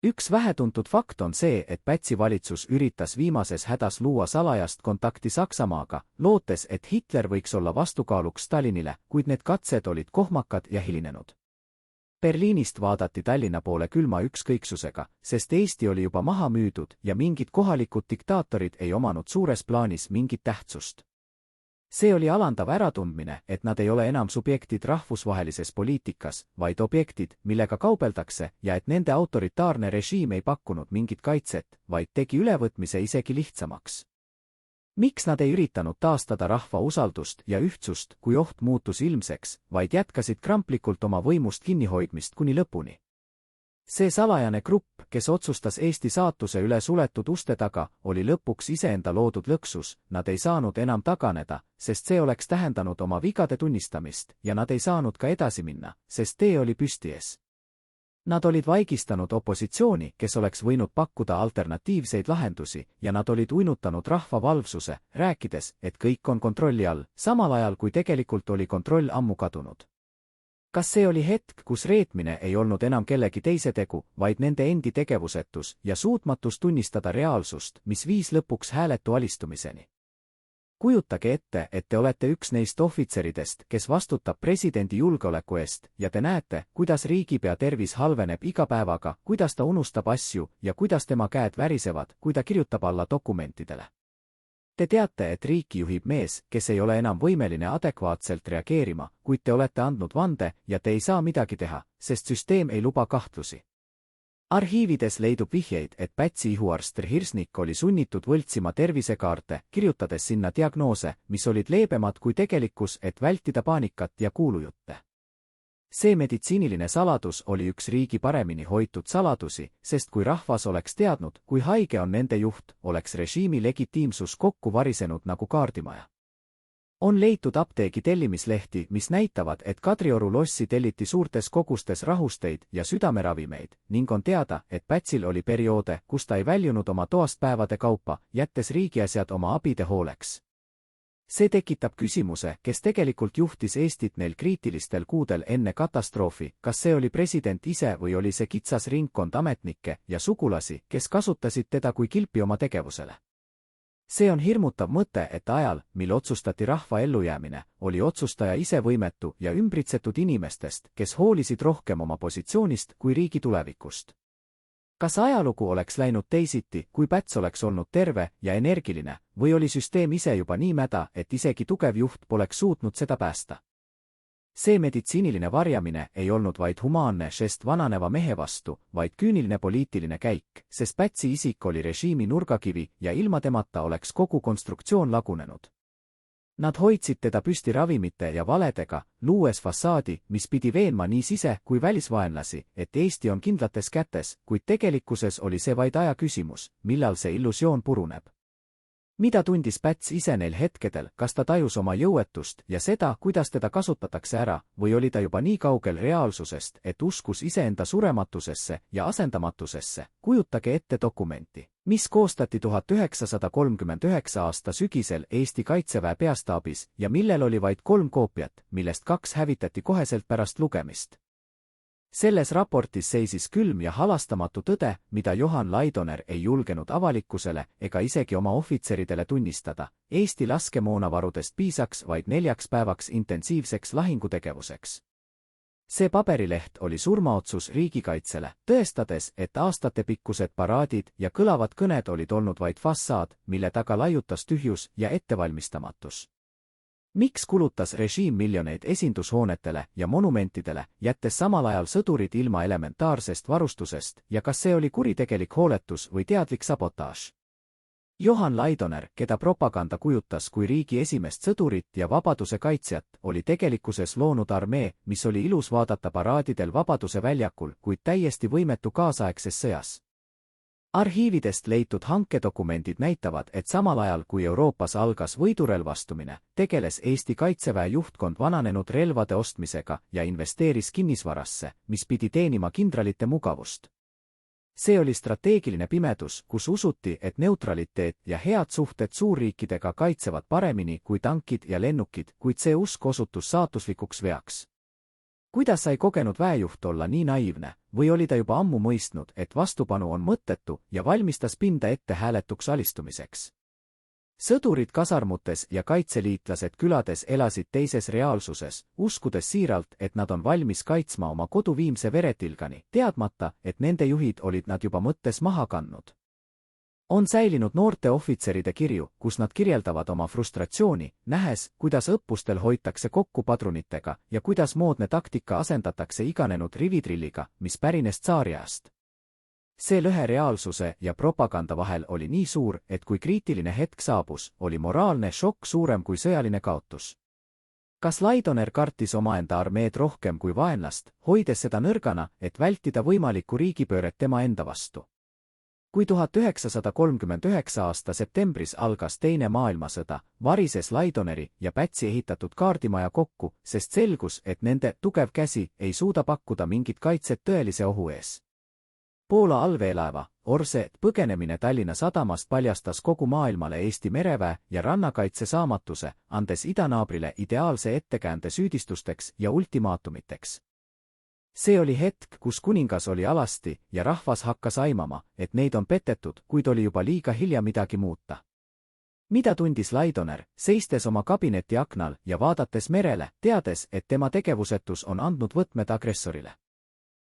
A: Üks vähetuntud fakt on see, et Pätsi valitsus üritas viimases hädas luua salajast kontakti Saksamaaga, lootes, et Hitler võiks olla vastukaaluks Stalinile, kuid need katsed olid kohmakad ja hilinenud. Berliinist vaadati Tallinna poole külma ükskõiksusega, sest Eesti oli juba maha müüdud ja mingid kohalikud diktaatorid ei omanud suures plaanis mingit tähtsust. See oli alandav äratundmine, et nad ei ole enam subjektid rahvusvahelises poliitikas, vaid objektid, millega kaubeldakse, ja et nende autoritaarne režiim ei pakkunud mingit kaitset, vaid tegi ülevõtmise isegi lihtsamaks. Miks nad ei üritanud taastada rahva usaldust ja ühtsust, kui oht muutus ilmseks, vaid jätkasid kramplikult oma võimust kinnihoidmist kuni lõpuni? See salajane grupp, kes otsustas Eesti saatuse üle suletud uste taga, oli lõpuks iseenda loodud lõksus, nad ei saanud enam taganeda, sest see oleks tähendanud oma vigade tunnistamist, ja nad ei saanud ka edasi minna, sest tee oli püsti ees. Nad olid vaigistanud opositsiooni, kes oleks võinud pakkuda alternatiivseid lahendusi, ja nad olid uinutanud rahva valvsuse, rääkides, et kõik on kontrolli all, samal ajal kui tegelikult oli kontroll ammu kadunud. Kas see oli hetk, kus reetmine ei olnud enam kellegi teise tegu, vaid nende endi tegevusetus ja suutmatus tunnistada reaalsust, mis viis lõpuks hääletu alistumiseni? Kujutage ette, et te olete üks neist ohvitseridest, kes vastutab presidendi julgeoleku eest, ja te näete, kuidas riigipea tervis halveneb iga päevaga, kuidas ta unustab asju ja kuidas tema käed värisevad, kui ta kirjutab alla dokumentidele. Te teate, et riiki juhib mees, kes ei ole enam võimeline adekvaatselt reageerima, kuid te olete andnud vande ja te ei saa midagi teha, sest süsteem ei luba kahtlusi. Arhiivides leidub vihjeid, et Pätsi ihuarst Hirsnik oli sunnitud võltsima tervisekaarte, kirjutades sinna diagnoose, mis olid leebemad kui tegelikkus, et vältida paanikat ja kuulujutte. See meditsiiniline saladus oli üks riigi paremini hoitud saladusi, sest kui rahvas oleks teadnud, kui haige on nende juht, oleks režiimi legitiimsus kokku varisenud nagu kaardimaja. On leitud apteegi tellimislehti, mis näitavad, et Kadrioru lossi telliti suurtes kogustes rahusteid ja südameravimeid, ning on teada, et Pätsil oli perioode, kus ta ei väljunud oma toast päevade kaupa, jättes riigiasjad oma abide hooleks. See tekitab küsimuse, kes tegelikult juhtis Eestit neil kriitilistel kuudel enne katastroofi, kas see oli president ise või oli see kitsas ringkond ametnikke ja sugulasi, kes kasutasid teda kui kilpi oma tegevusele. See on hirmutav mõte, et ajal, mil otsustati rahva ellujäämine, oli otsustaja ise võimetu ja ümbritsetud inimestest, kes hoolisid rohkem oma positsioonist kui riigi tulevikust. Kas ajalugu oleks läinud teisiti, kui Päts oleks olnud terve ja energiline, või oli süsteem ise juba nii mäda, et isegi tugev juht poleks suutnud seda päästa? See meditsiiniline varjamine ei olnud vaid humaanne žest vananeva mehe vastu, vaid küüniline poliitiline käik, sest Pätsi isik oli režiimi nurgakivi ja ilma temata oleks kogu konstruktsioon lagunenud. Nad hoidsid teda püsti ravimite ja valedega, luues fassaadi, mis pidi veenma nii sise- kui välisvaenlasi, et Eesti on kindlates kätes, kuid tegelikkuses oli see vaid aja küsimus, millal see illusioon puruneb. Mida tundis Päts ise neil hetkedel, kas ta tajus oma jõuetust ja seda, kuidas teda kasutatakse ära, või oli ta juba nii kaugel reaalsusest, et uskus iseenda surematusesse ja asendamatusesse? Kujutage ette dokumenti, mis koostati 1939 aasta sügisel Eesti Kaitseväe peastaabis ja millel oli vaid 3 koopiat, millest 2 hävitati koheselt pärast lugemist. Selles raportis seisis külm ja halastamatu tõde, mida Johan Laidoner ei julgenud avalikkusele ega isegi oma ohvitseridele tunnistada. Eesti laskemoonavarudest piisaks vaid 4 päevaks intensiivseks lahingutegevuseks. See paberileht oli surmaotsus riigikaitsele, tõestades, et aastatepikkused paraadid ja kõlavad kõned olid olnud vaid fassaad, mille taga laiutas tühjus ja ettevalmistamatus. Miks kulutas režiim miljoneid esindushoonetele ja monumentidele, jättes samal ajal sõdurid ilma elementaarsest varustusest, ja kas see oli kuritegelik hooletus või teadlik sabotaaž? Johan Laidoner, keda propaganda kujutas kui riigi esimest sõdurit ja vabaduse kaitsjat, oli tegelikkuses loonud armee, mis oli ilus vaadata paraadidel Vabaduse väljakul, kuid täiesti võimetu kaasaegses sõjas. Arhiividest leitud hankedokumendid näitavad, et samal ajal kui Euroopas algas võidurelvastumine, tegeles Eesti Kaitseväe juhtkond vananenud relvade ostmisega ja investeeris kinnisvarasse, mis pidi teenima kindralite mugavust. See oli strateegiline pimedus, kus usuti, et neutraliteet ja head suhted suurriikidega kaitsevad paremini kui tankid ja lennukid, kuid see usk osutus saatuslikuks veaks. Kuidas sai kogenud väejuht olla nii naiivne, või oli ta juba ammu mõistnud, et vastupanu on mõttetu ja valmistas pinda ette hääletuks alistumiseks? Sõdurid kasarmutes ja kaitseliitlased külades elasid teises reaalsuses, uskudes siiralt, et nad on valmis kaitsma oma kodu viimse veretilgani, teadmata, et nende juhid olid nad juba mõttes maha kandnud. On säilinud noorte ohvitseride kirju, kus nad kirjeldavad oma frustratsiooni, nähes, kuidas õppustel hoitakse kokku padrunitega ja kuidas moodne taktika asendatakse iganenud rivitrilliga, mis pärines tsaariajast. See lõhe reaalsuse ja propaganda vahel oli nii suur, et kui kriitiline hetk saabus, oli moraalne šokk suurem kui sõjaline kaotus. Kas Laidoner kartis omaenda armeed rohkem kui vaenlast, hoides seda nõrgana, et vältida võimalikku riigipööret tema enda vastu? kui 1939. aasta septembris algas Teine maailmasõda, varises Laidoneri ja Pätsi ehitatud kaardimaja kokku, sest selgus, et nende tugev käsi ei suuda pakkuda mingit kaitset tõelise ohu ees. Poola allveelaeva Orse põgenemine Tallinna sadamast paljastas kogu maailmale Eesti mereväe ja rannakaitse saamatuse, andes idanaabrile ideaalse ettekäände süüdistusteks ja ultimaatumiteks. See oli hetk, kus kuningas oli alasti ja rahvas hakkas aimama, et neid on petetud, kuid oli juba liiga hilja midagi muuta. Mida tundis Laidoner, seistes oma kabineti aknal ja vaadates merele, teades, et tema tegevusetus on andnud võtmed agressorile?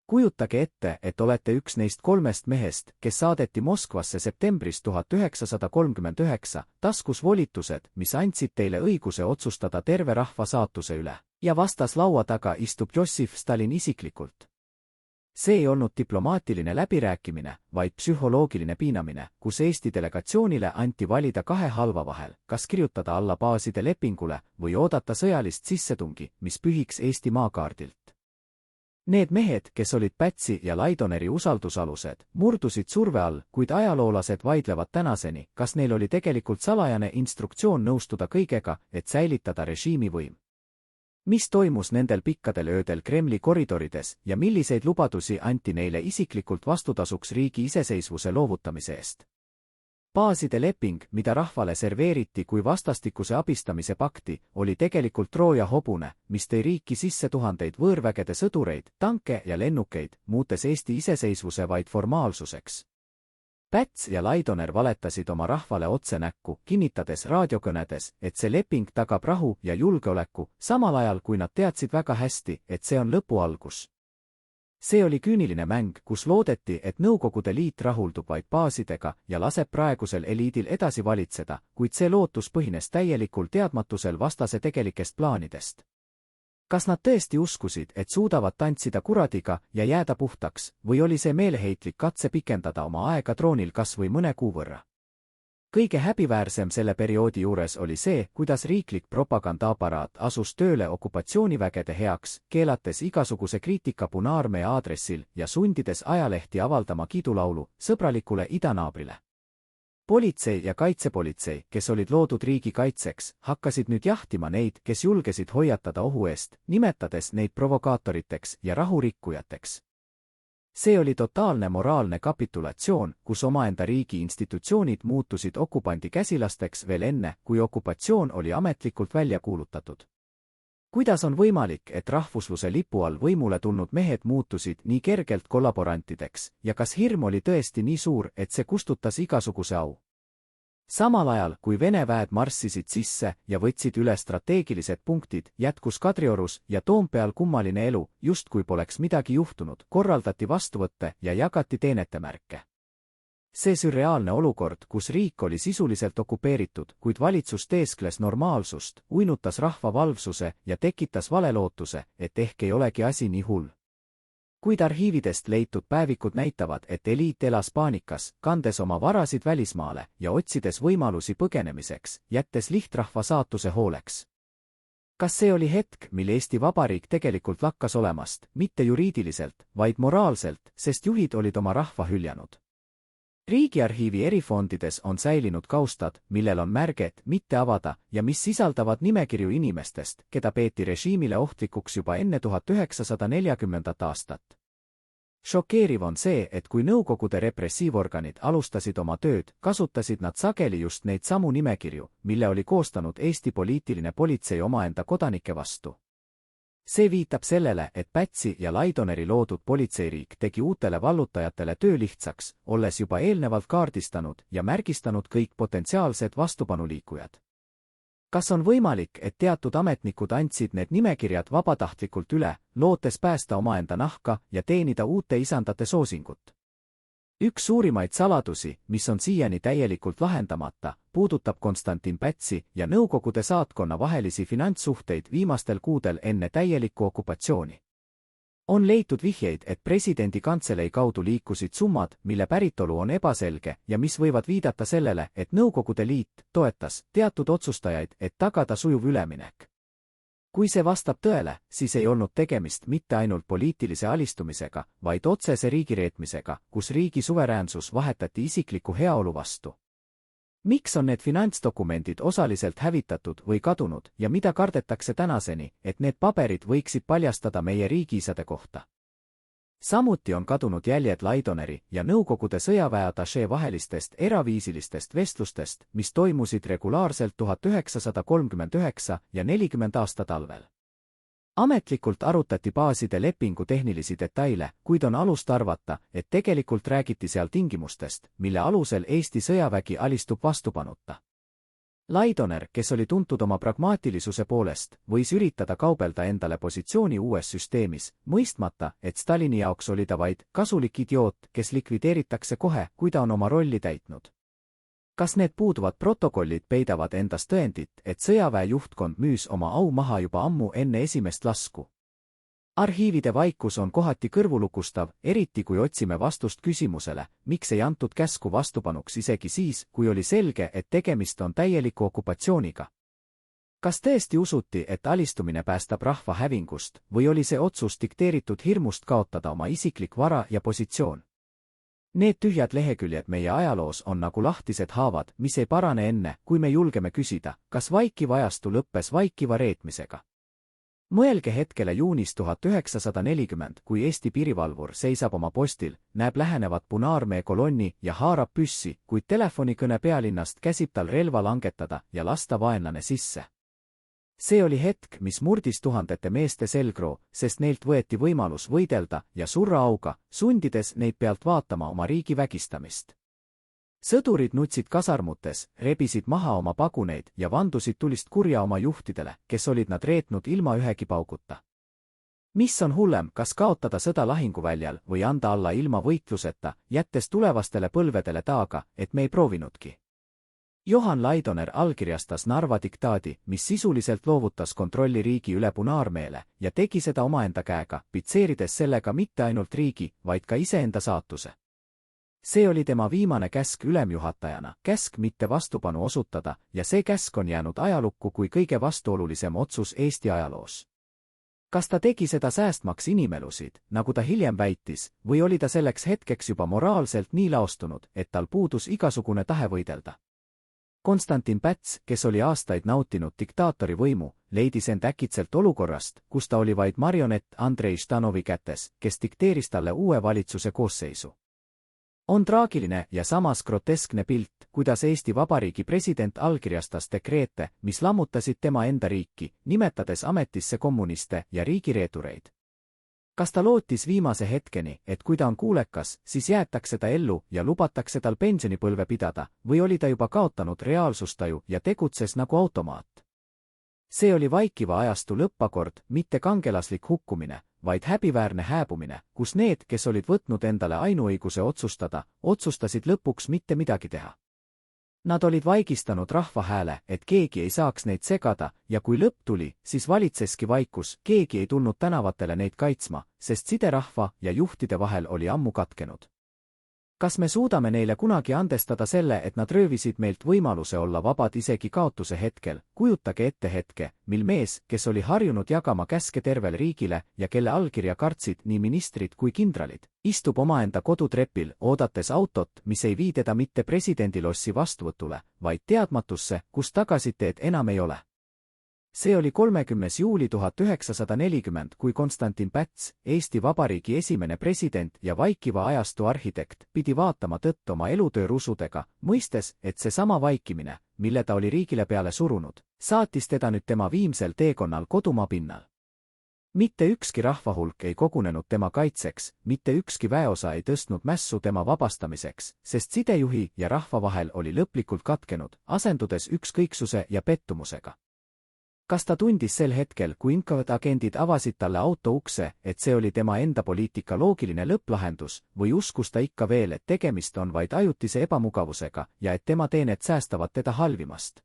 A: Kujutage ette, et olete üks neist 3 mehest, kes saadeti Moskvasse septembris 1939, taskus volitused, mis andsid teile õiguse otsustada terve rahva saatuse üle, ja vastas laua taga istub Jossif Stalin isiklikult. See ei olnud diplomaatiline läbirääkimine, vaid psühholoogiline piinamine, kus Eesti delegatsioonile anti valida 2 halva vahel, kas kirjutada alla baaside lepingule või oodata sõjalist sissetungi, mis pühiks Eesti maakaardilt. Need mehed, kes olid Pätsi ja Laidoneri usaldusalused, murdusid surve all, kuid ajaloolased vaidlevad tänaseni, kas neil oli tegelikult salajane instruktsioon nõustuda kõigega, et säilitada režiimi võim. Mis toimus nendel pikkadel öödel Kremli koridorides ja milliseid lubadusi anti neile isiklikult vastutasuks riigi iseseisvuse loovutamise eest? Baaside leping, mida rahvale serveeriti kui vastastikuse abistamise pakti, oli tegelikult Trooja hobune, mis tõi riiki sisse tuhandeid võõrvägede sõdureid, tanke ja lennukeid, muutes Eesti iseseisvuse vaid formaalsuseks. Päts ja Laidoner valetasid oma rahvale otse näkku, kinnitades raadiokõnedes, et see leping tagab rahu ja julgeoleku, samal ajal kui nad teadsid väga hästi, et see on lõpu algus. See oli küüniline mäng, kus loodeti, et Nõukogude Liit rahuldub vaid baasidega ja laseb praegusel eliidil edasi valitseda, kuid see lootus põhines täielikul teadmatusel vastase tegelikest plaanidest. Kas nad tõesti uskusid, et suudavad tantsida kuradiga ja jääda puhtaks, või oli see meeleheitlik katse pikendada oma aega troonil kas või mõne kuu võrra? Kõige häbiväärsem selle perioodi juures oli see, kuidas riiklik propagandaaparaat asus tööle okupatsioonivägede heaks, keelates igasuguse kriitika Punaarmee aadressil ja sundides ajalehti avaldama kiidulaulu sõbralikule idanaabrile. Politsei ja kaitsepolitsei, kes olid loodud riigi kaitseks, hakkasid nüüd jahtima neid, kes julgesid hoiatada ohu eest, nimetades neid provokaatoriteks ja rahurikkujateks. See oli totaalne moraalne kapitulatsioon, kus omaenda riigi institutsioonid muutusid okupandi käsilasteks veel enne, kui okupatsioon oli ametlikult välja kuulutatud. Kuidas on võimalik, et rahvusluse lipu all võimule tulnud mehed muutusid nii kergelt kollaborantideks ja kas hirm oli tõesti nii suur, et see kustutas igasuguse au? Samal ajal, kui Vene väed marssisid sisse ja võtsid üle strateegilised punktid, jätkus Kadriorus ja Toompeal kummaline elu, justkui poleks midagi juhtunud, korraldati vastuvõtte ja jagati teenetemärke. See sürreaalne olukord, kus riik oli sisuliselt okupeeritud, kuid valitsus teeskles normaalsust, uinutas rahva valvsuse ja tekitas valelootuse, et ehk ei olegi asi nii hull. Kuid arhiividest leitud päevikud näitavad, et eliit elas paanikas, kandes oma varasid välismaale ja otsides võimalusi põgenemiseks, jättes lihtrahva saatuse hooleks. Kas see oli hetk, mil Eesti Vabariik tegelikult lakkas olemast, mitte juriidiliselt, vaid moraalselt, sest juhid olid oma rahva hüljanud? Riigiarhiivi erifondides on säilinud kaustad, millel on märged mitte avada ja mis sisaldavad nimekirju inimestest, keda peeti režiimile ohtlikuks juba enne 1940. aastat. Šokeeriv on see, et kui Nõukogude repressiivorganid alustasid oma tööd, kasutasid nad sageli just neid samu nimekirju, mille oli koostanud Eesti poliitiline politsei omaenda kodanike vastu. See viitab sellele, et Pätsi ja Laidoneri loodud politseiriik tegi uutele vallutajatele töö lihtsaks, olles juba eelnevalt kaardistanud ja märgistanud kõik potentsiaalsed vastupanuliikujad. Kas on võimalik, et teatud ametnikud andsid need nimekirjad vabatahtlikult üle, lootes päästa omaenda nahka ja teenida uute isandate soosingut? Üks suurimaid saladusi, mis on siiani täielikult lahendamata, puudutab Konstantin Pätsi ja Nõukogude saatkonna vahelisi finantssuhteid viimastel kuudel enne täielikku okupatsiooni. On leitud vihjeid, et presidendi kantselei kaudu liikusid summad, mille päritolu on ebaselge ja mis võivad viidata sellele, et Nõukogude Liit toetas teatud otsustajaid, et tagada sujuv üleminek. Kui see vastab tõele, siis ei olnud tegemist mitte ainult poliitilise alistumisega, vaid otsese riigireetmisega, kus riigi suveräänsus vahetati isikliku heaolu vastu. Miks on need finantsdokumendid osaliselt hävitatud või kadunud ja mida kardetakse tänaseni, et need paberid võiksid paljastada meie riigiisade kohta? Samuti on kadunud jäljed Laidoneri ja Nõukogude sõjaväeatašee vahelistest eraviisilistest vestlustest, mis toimusid regulaarselt 1939 ja 40 aasta talvel. Ametlikult arutati baaside lepingu tehnilisi detaile, kuid on alust arvata, et tegelikult räägiti seal tingimustest, mille alusel Eesti sõjavägi alistub vastupanuta. Laidoner, kes oli tuntud oma pragmaatilisuse poolest, võis üritada kaubelda endale positsiooni uues süsteemis, mõistmata, et Stalini jaoks oli ta vaid kasulik idioot, kes likvideeritakse kohe, kui ta on oma rolli täitnud. Kas need puuduvad protokollid peidavad endas tõendit, et sõjaväe juhtkond müüs oma au maha juba ammu enne esimest lasku? Arhiivide vaikus on kohati kõrvulukustav, eriti kui otsime vastust küsimusele, miks ei antud käsku vastupanuks isegi siis, kui oli selge, et tegemist on täieliku okupatsiooniga. Kas tõesti usuti, et alistumine päästab rahva hävingust, või oli see otsus dikteeritud hirmust kaotada oma isiklik vara ja positsioon? Need tühjad leheküljed meie ajaloos on nagu lahtised haavad, mis ei parane enne, kui me julgeme küsida, kas vaikiv ajastu lõppes vaikiva reetmisega. Mõelge hetkele juunis 1940, kui Eesti piirivalvur seisab oma postil, näeb lähenevat Punaarmee kolonni ja haarab püssi, kuid telefonikõne pealinnast käsib tal relva langetada ja lasta vaenlane sisse. See oli hetk, mis murdis tuhandete meeste selgroo, sest neilt võeti võimalus võidelda ja surra auga, sundides neid pealt vaatama oma riigi vägistamist. Sõdurid nutsid kasarmutes, rebisid maha oma paguneid ja vandusid tulist kurja oma juhtidele, kes olid nad reetnud ilma ühegi pauguta. Mis on hullem, kas kaotada sõda lahinguväljal või anda alla ilma võitluseta, jättes tulevastele põlvedele taaga, et me ei proovinudki? Johan Laidoner allkirjastas Narva diktaadi, mis sisuliselt loovutas kontrolli riigi üle Punaarmeele ja tegi seda omaenda käega, pitseerides sellega mitte ainult riigi, vaid ka iseenda saatuse. See oli tema viimane käsk ülemjuhatajana, käsk mitte vastupanu osutada, ja see käsk on jäänud ajalukku kui kõige vastuolulisem otsus Eesti ajaloos. Kas ta tegi seda säästmaks inimelusid, nagu ta hiljem väitis, või oli ta selleks hetkeks juba moraalselt nii laostunud, et tal puudus igasugune tahe võidelda? Konstantin Päts, kes oli aastaid nautinud diktaatori võimu, leidis end äkitselt olukorrast, kus ta oli vaid marionett Andrei Ždanovi kätes, kes dikteeris talle uue valitsuse koosseisu. On traagiline ja samas groteskne pilt, kuidas Eesti Vabariigi president allkirjastas dekreete, mis lammutasid tema enda riiki, nimetades ametisse kommuniste ja riigireetureid. Kas ta lootis viimase hetkeni, et kui ta on kuulekas, siis jäetakse ta ellu ja lubatakse tal pensionipõlve pidada, või oli ta juba kaotanud reaalsustaju ja tegutses nagu automaat? See oli vaikiva ajastu lõppakord, mitte kangelaslik hukkumine, vaid häbiväärne hääbumine, kus need, kes olid võtnud endale ainuõiguse otsustada, otsustasid lõpuks mitte midagi teha. Nad olid vaigistanud rahva hääle, et keegi ei saaks neid segada, ja kui lõpp tuli, siis valitseski vaikus, keegi ei tulnud tänavatele neid kaitsma, sest side rahva ja juhtide vahel oli ammu katkenud. Kas me suudame neile kunagi andestada selle, et nad röövisid meilt võimaluse olla vabad isegi kaotuse hetkel? Kujutage ette hetke, mil mees, kes oli harjunud jagama käske tervele riigile ja kelle allkirja kartsid nii ministrid kui kindralid, istub omaenda kodutrepil, oodates autot, mis ei vii teda mitte presidendilossi vastuvõtule, vaid teadmatusse, kus tagasiteed enam ei ole. See oli 30. juuli 1940, kui Konstantin Päts, Eesti Vabariigi esimene president ja vaikiva ajastu arhitekt, pidi vaatama tõtt oma elutöö rusudega, mõistes, et seesama vaikimine, mille ta oli riigile peale surunud, saatis teda nüüd tema viimsel teekonnal kodumaa pinnal. Mitte ükski rahvahulk ei kogunenud tema kaitseks, mitte ükski väeosa ei tõstnud mässu tema vabastamiseks, sest sidejuhi ja rahva vahel oli lõplikult katkenud, asendudes ükskõiksuse ja pettumusega. Kas ta tundis sel hetkel, kui inkavad agendid avasid talle auto ukse, et see oli tema enda poliitika loogiline lõpplahendus, või uskus ta ikka veel, et tegemist on vaid ajutise ebamugavusega ja et tema teened säästavad teda halvimast?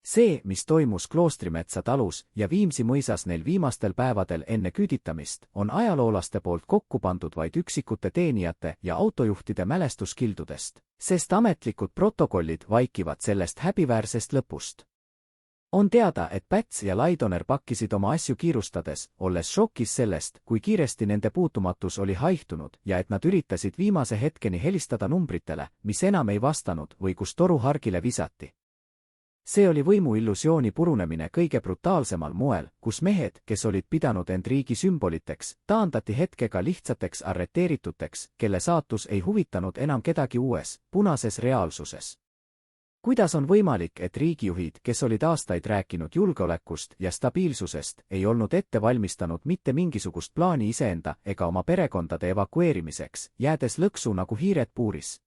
A: See, mis toimus Kloostrimetsa talus ja Viimsi mõisas neil viimastel päevadel enne küüditamist, on ajaloolaste poolt kokku pandud vaid üksikute teenijate ja autojuhtide mälestuskildudest, sest ametlikud protokollid vaikivad sellest häbiväärsest lõpust. On teada, et Päts ja Laidoner pakkisid oma asju kiirustades, olles šokis sellest, kui kiiresti nende puutumatus oli haihtunud ja et nad üritasid viimase hetkeni helistada numbritele, mis enam ei vastanud või kus toru hargile visati. See oli võimuillusiooni purunemine kõige brutaalsemal moel, kus mehed, kes olid pidanud end riigi sümboliteks, taandati hetkega lihtsateks arreteerituteks, kelle saatus ei huvitanud enam kedagi uues, punases reaalsuses. Kuidas on võimalik, et riigijuhid, kes olid aastaid rääkinud julgeolekust ja stabiilsusest, ei olnud ette valmistanud mitte mingisugust plaani iseenda ega oma perekondade evakueerimiseks, jäädes lõksu nagu hiired puuris?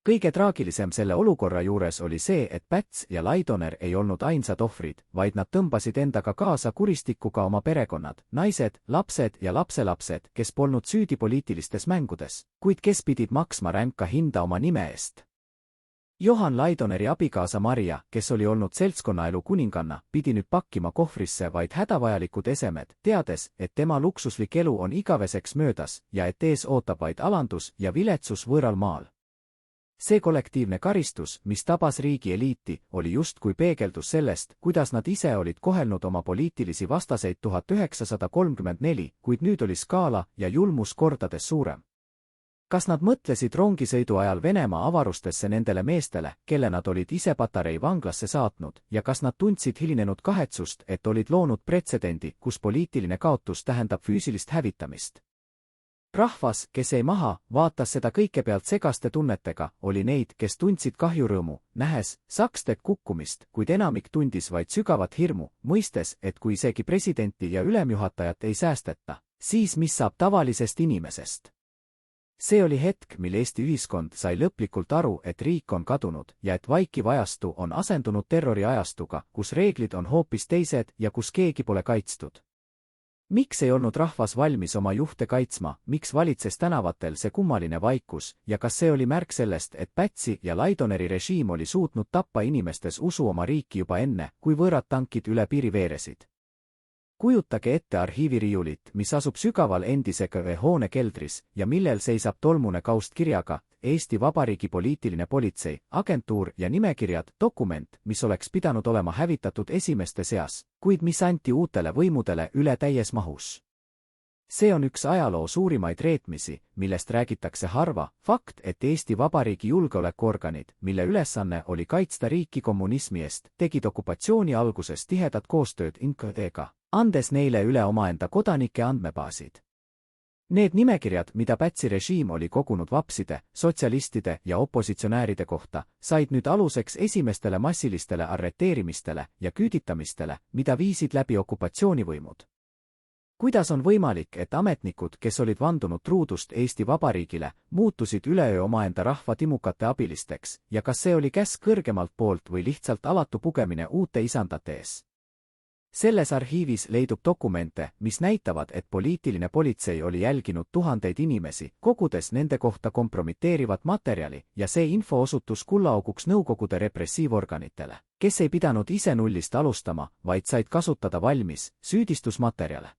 A: Kõige traagilisem selle olukorra juures oli see, et Päts ja Laidoner ei olnud ainsad ohvrid, vaid nad tõmbasid endaga kaasa kuristikuga oma perekonnad, naised, lapsed ja lapselapsed, kes polnud süüdi poliitilistes mängudes, kuid kes pidid maksma ränka hinda oma nime eest. Johan Laidoneri abikaasa Maria, kes oli olnud seltskonnaelu kuninganna, pidi nüüd pakkima kohvrisse vaid hädavajalikud esemed, teades, et tema luksuslik elu on igaveseks möödas ja et ees ootab vaid alandus ja viletsus võõral maal. See kollektiivne karistus, mis tabas riigi eliiti, oli justkui peegeldus sellest, kuidas nad ise olid kohelnud oma poliitilisi vastaseid 1934, kuid nüüd oli skaala ja julmus kordades suurem. Kas nad mõtlesid rongisõidu ajal Venemaa avarustesse nendele meestele, kelle nad olid ise Patarei vanglasse saatnud, ja kas nad tundsid hilinenud kahetsust, et olid loonud pretsedendi, kus poliitiline kaotus tähendab füüsilist hävitamist? Rahvas, kes ei maha, vaatas seda kõikepealt segaste tunnetega, oli neid, kes tundsid kahjurõõmu, nähes sakste kukkumist, kuid enamik tundis vaid sügavat hirmu, mõistes, et kui isegi presidenti ja ülemjuhatajat ei säästeta, siis mis saab tavalisest inimesest? See oli hetk, mil Eesti ühiskond sai lõplikult aru, et riik on kadunud ja et vaikiv ajastu on asendunud terroriajastuga, kus reeglid on hoopis teised ja kus keegi pole kaitstud. Miks ei olnud rahvas valmis oma juhte kaitsma, miks valitses tänavatel see kummaline vaikus ja kas see oli märk sellest, et Pätsi ja Laidoneri režiim oli suutnud tappa inimestes usu oma riiki juba enne, kui võõrad tankid üle piiri veeresid? Kujutage ette arhiiviriiulit, mis asub sügaval endise KV hoone keldris ja millel seisab tolmune kaust kirjaga Eesti Vabariigi poliitiline politsei, agentuur ja nimekirjad, dokument, mis oleks pidanud olema hävitatud esimeste seas, kuid mis anti uutele võimudele üle täies mahus. See on üks ajaloo suurimaid reetmisi, millest räägitakse harva, fakt, et Eesti Vabariigi julgeolekuorganid, mille ülesanne oli kaitsta riiki kommunismi eest, tegid okupatsiooni alguses tihedat koostööd NKVD-ga, andes neile üle omaenda kodanike andmebaasid. Need nimekirjad, mida Pätsi režiim oli kogunud vapside, sotsialistide ja opositsionääride kohta, said nüüd aluseks esimestele massilistele arreteerimistele ja küüditamistele, mida viisid läbi okupatsioonivõimud. Kuidas on võimalik, et ametnikud, kes olid vandunud truudust Eesti Vabariigile, muutusid üleöö omaenda rahva timukate abilisteks ja kas see oli käsk kõrgemalt poolt või lihtsalt alatu pugemine uute isandate ees? Selles arhiivis leidub dokumente, mis näitavad, et poliitiline politsei oli jälginud tuhandeid inimesi, kogudes nende kohta kompromiteerivat materjali ja see info osutus kullaauguks Nõukogude repressiivorganitele, kes ei pidanud ise nullist alustama, vaid said kasutada valmis süüdistusmaterjale.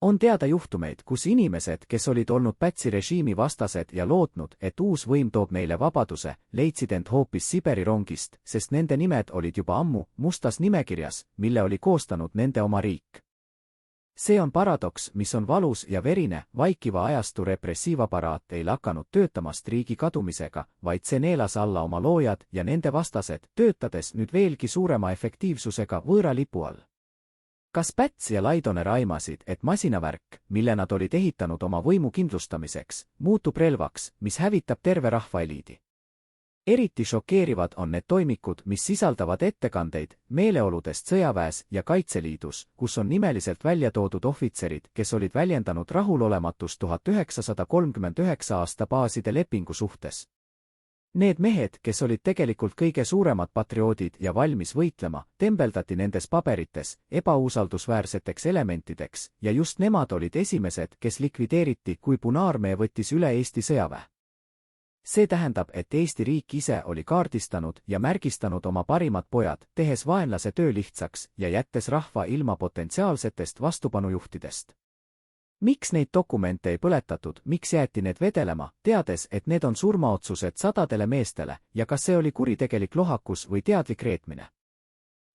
A: On teada juhtumeid, kus inimesed, kes olid olnud Pätsi režiimi vastased ja lootnud, et uus võim toob neile vabaduse, leidsid end hoopis Siberi rongist, sest nende nimed olid juba ammu mustas nimekirjas, mille oli koostanud nende oma riik. See on paradoks, mis on valus ja verine, vaikiva ajastu repressiivaparaat ei lakanud töötamast riigi kadumisega, vaid see neelas alla oma loojad ja nende vastased, töötades nüüd veelgi suurema efektiivsusega võõra lipu all. Kas Päts ja Laidoner aimasid, et masinavärk, mille nad olid ehitanud oma võimu kindlustamiseks, muutub relvaks, mis hävitab terve rahvaeliidi? Eriti šokeerivad on need toimikud, mis sisaldavad ettekandeid meeleoludest sõjaväes ja Kaitseliidus, kus on nimeliselt välja toodud ohvitserid, kes olid väljendanud rahulolematust 1939. aasta baaside lepingu suhtes. Need mehed, kes olid tegelikult kõige suuremad patrioodid ja valmis võitlema, tembeldati nendes paberites ebausaldusväärseteks elementideks ja just nemad olid esimesed, kes likvideeriti, kui Punaarmee võttis üle Eesti sõjaväe. See tähendab, et Eesti riik ise oli kaardistanud ja märgistanud oma parimad pojad, tehes vaenlase töö lihtsaks ja jättes rahva ilma potentsiaalsetest vastupanujuhtidest. Miks neid dokumente ei põletatud, miks jäeti need vedelema, teades, et need on surmaotsused sadadele meestele ja kas see oli kuritegelik lohakus või teadlik reetmine?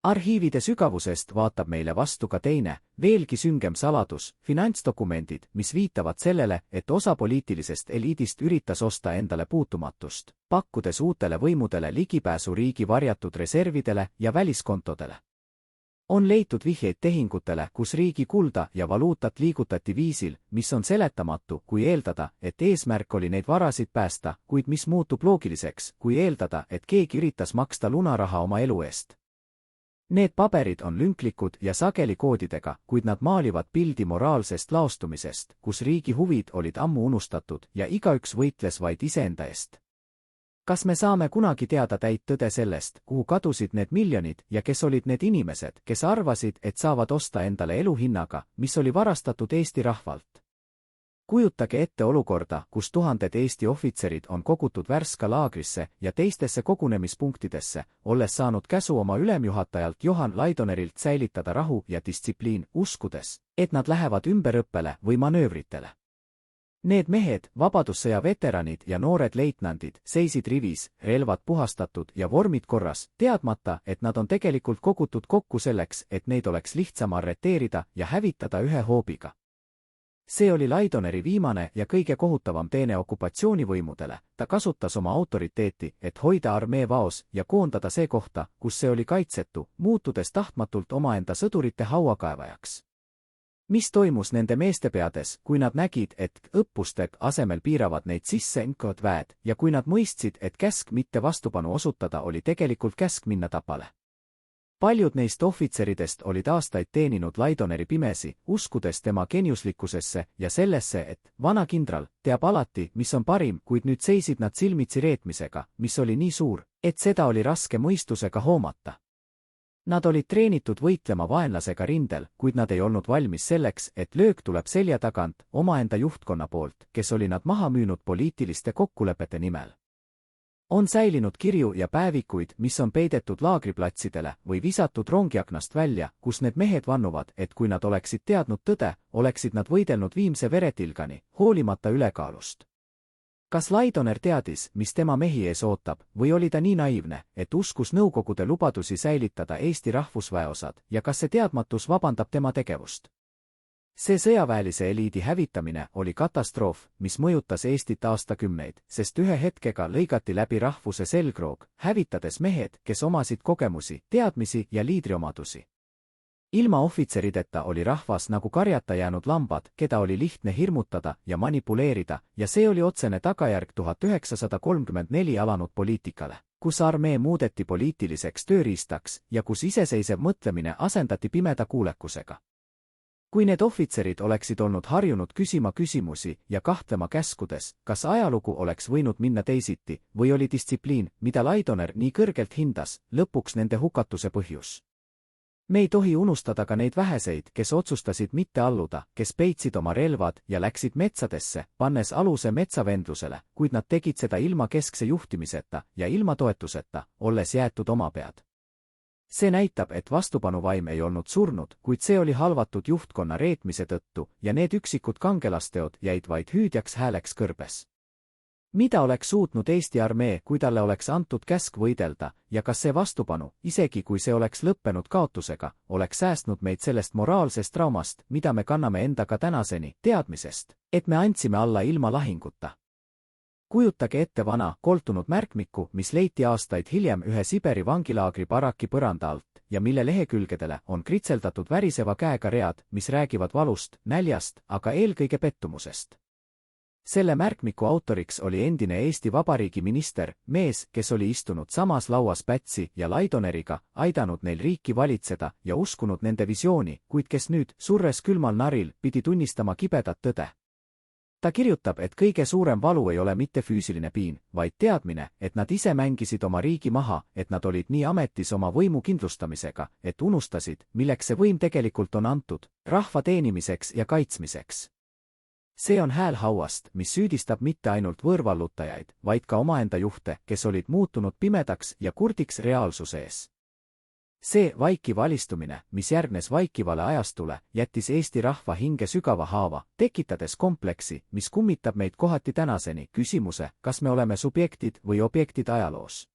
A: arhiivide sügavusest vaatab meile vastu ka teine, veelgi süngem saladus, finantsdokumendid, mis viitavad sellele, et osa poliitilisest eliidist üritas osta endale puutumatust, pakkudes uutele võimudele ligipääsu riigi varjatud reservidele ja väliskontodele. On leitud vihjeid tehingutele, kus riigi kulda ja valuutat liigutati viisil, mis on seletamatu, kui eeldada, et eesmärk oli neid varasid päästa, kuid mis muutub loogiliseks, kui eeldada, et keegi üritas maksta lunaraha oma elu eest. Need paberid on lünklikud ja sageli koodidega, kuid nad maalivad pildi moraalsest laostumisest, kus riigi huvid olid ammu unustatud ja igaüks võitles vaid iseenda eest. Kas me saame kunagi teada täit tõde sellest, kuhu kadusid need miljonid ja kes olid need inimesed, kes arvasid, et saavad osta endale elu hinnaga, mis oli varastatud Eesti rahvalt? Kujutage ette olukorda, kus tuhanded Eesti ohvitserid on kogutud Värska laagrisse ja teistesse kogunemispunktidesse, olles saanud käsu oma ülemjuhatajalt Johan Laidonerilt säilitada rahu ja distsipliin, uskudes, et nad lähevad ümberõppele või manöövritele. Need mehed, vabadussõja veteranid ja noored leitnandid, seisid rivis, relvad puhastatud ja vormid korras, teadmata, et nad on tegelikult kogutud kokku selleks, et neid oleks lihtsam arreteerida ja hävitada ühe hoobiga. See oli Laidoneri viimane ja kõige kohutavam teene okupatsioonivõimudele, ta kasutas oma autoriteeti, et hoida armee vaos ja koondada see kohta, kus see oli kaitsetu, muutudes tahtmatult omaenda sõdurite hauakaevajaks. Mis toimus nende meeste peades, kui nad nägid, et õppuste asemel piiravad neid sisse NKVD väed ja kui nad mõistsid, et käsk mitte vastupanu osutada oli tegelikult käsk minna tapale? Paljud neist ohvitseridest olid aastaid teeninud Laidoneri pimesi, uskudes tema geniuslikkusesse ja sellesse, et vana kindral teab alati, mis on parim, kuid nüüd seisid nad silmitsi reetmisega, mis oli nii suur, et seda oli raske mõistusega hoomata. Nad olid treenitud võitlema vaenlasega rindel, kuid nad ei olnud valmis selleks, et löök tuleb selja tagant omaenda juhtkonna poolt, kes oli nad maha müünud poliitiliste kokkulepete nimel. On säilinud kirju ja päevikuid, mis on peidetud laagriplatsidele või visatud rongiaknast välja, kus need mehed vannuvad, et kui nad oleksid teadnud tõde, oleksid nad võidelnud viimse veretilgani, hoolimata ülekaalust. Kas Laidoner teadis, mis tema mehi ees ootab, või oli ta nii naiivne, et uskus Nõukogude lubadusi säilitada Eesti rahvusväeosad ja kas see teadmatus vabandab tema tegevust? See sõjaväelise eliidi hävitamine oli katastroof, mis mõjutas Eestit aastakümneid, sest ühe hetkega lõigati läbi rahvuse selgroog, hävitades mehed, kes omasid kogemusi, teadmisi ja liidriomadusi. Ilma ohvitserideta oli rahvas nagu karjata jäänud lambad, keda oli lihtne hirmutada ja manipuleerida, ja see oli otsene tagajärg 1934 alanud poliitikale, kus armee muudeti poliitiliseks tööriistaks ja kus iseseisev mõtlemine asendati pimeda kuulekusega. Kui need ohvitserid oleksid olnud harjunud küsima küsimusi ja kahtlema käskudes, kas ajalugu oleks võinud minna teisiti või oli distsipliin, mida Laidoner nii kõrgelt hindas, lõpuks nende hukatuse põhjus. Me ei tohi unustada ka neid väheseid, kes otsustasid mitte alluda, kes peitsid oma relvad ja läksid metsadesse, pannes aluse metsavendlusele, kuid nad tegid seda ilma keskse juhtimiseta ja ilma toetuseta, olles jäetud omapead. See näitab, et vastupanuvaim ei olnud surnud, kuid see oli halvatud juhtkonna reetmise tõttu ja need üksikud kangelasteod jäid vaid hüüdjaks hääleks kõrbes. Mida oleks suutnud Eesti armee, kui talle oleks antud käsk võidelda, ja kas see vastupanu, isegi kui see oleks lõppenud kaotusega, oleks säästnud meid sellest moraalsest traumast, mida me kanname endaga tänaseni, teadmisest, et me andsime alla ilma lahinguta? Kujutage ette vana, koltunud märkmikku, mis leiti aastaid hiljem ühe Siberi vangilaagri baraki põranda alt ja mille lehekülgedele on kritseldatud väriseva käega read, mis räägivad valust, näljast, aga eelkõige pettumusest. Selle märkmiku autoriks oli endine Eesti Vabariigi minister, mees, kes oli istunud samas lauas Pätsi ja Laidoneriga, aidanud neil riiki valitseda ja uskunud nende visiooni, kuid kes nüüd, surres külmal naril, pidi tunnistama kibedat tõde. Ta kirjutab, et kõige suurem valu ei ole mitte füüsiline piin, vaid teadmine, et nad ise mängisid oma riigi maha, et nad olid nii ametis oma võimu kindlustamisega, et unustasid, milleks see võim tegelikult on antud, rahva teenimiseks ja kaitsmiseks. See on hääl hauast, mis süüdistab mitte ainult võõrvallutajaid, vaid ka omaenda juhte, kes olid muutunud pimedaks ja kurdiks reaalsuse ees. See vaikiv alistumine, mis järgnes vaikivale ajastule, jättis Eesti rahva hinge sügava haava, tekitades kompleksi, mis kummitab meid kohati tänaseni, küsimuse, kas me oleme subjektid või objektid ajaloos.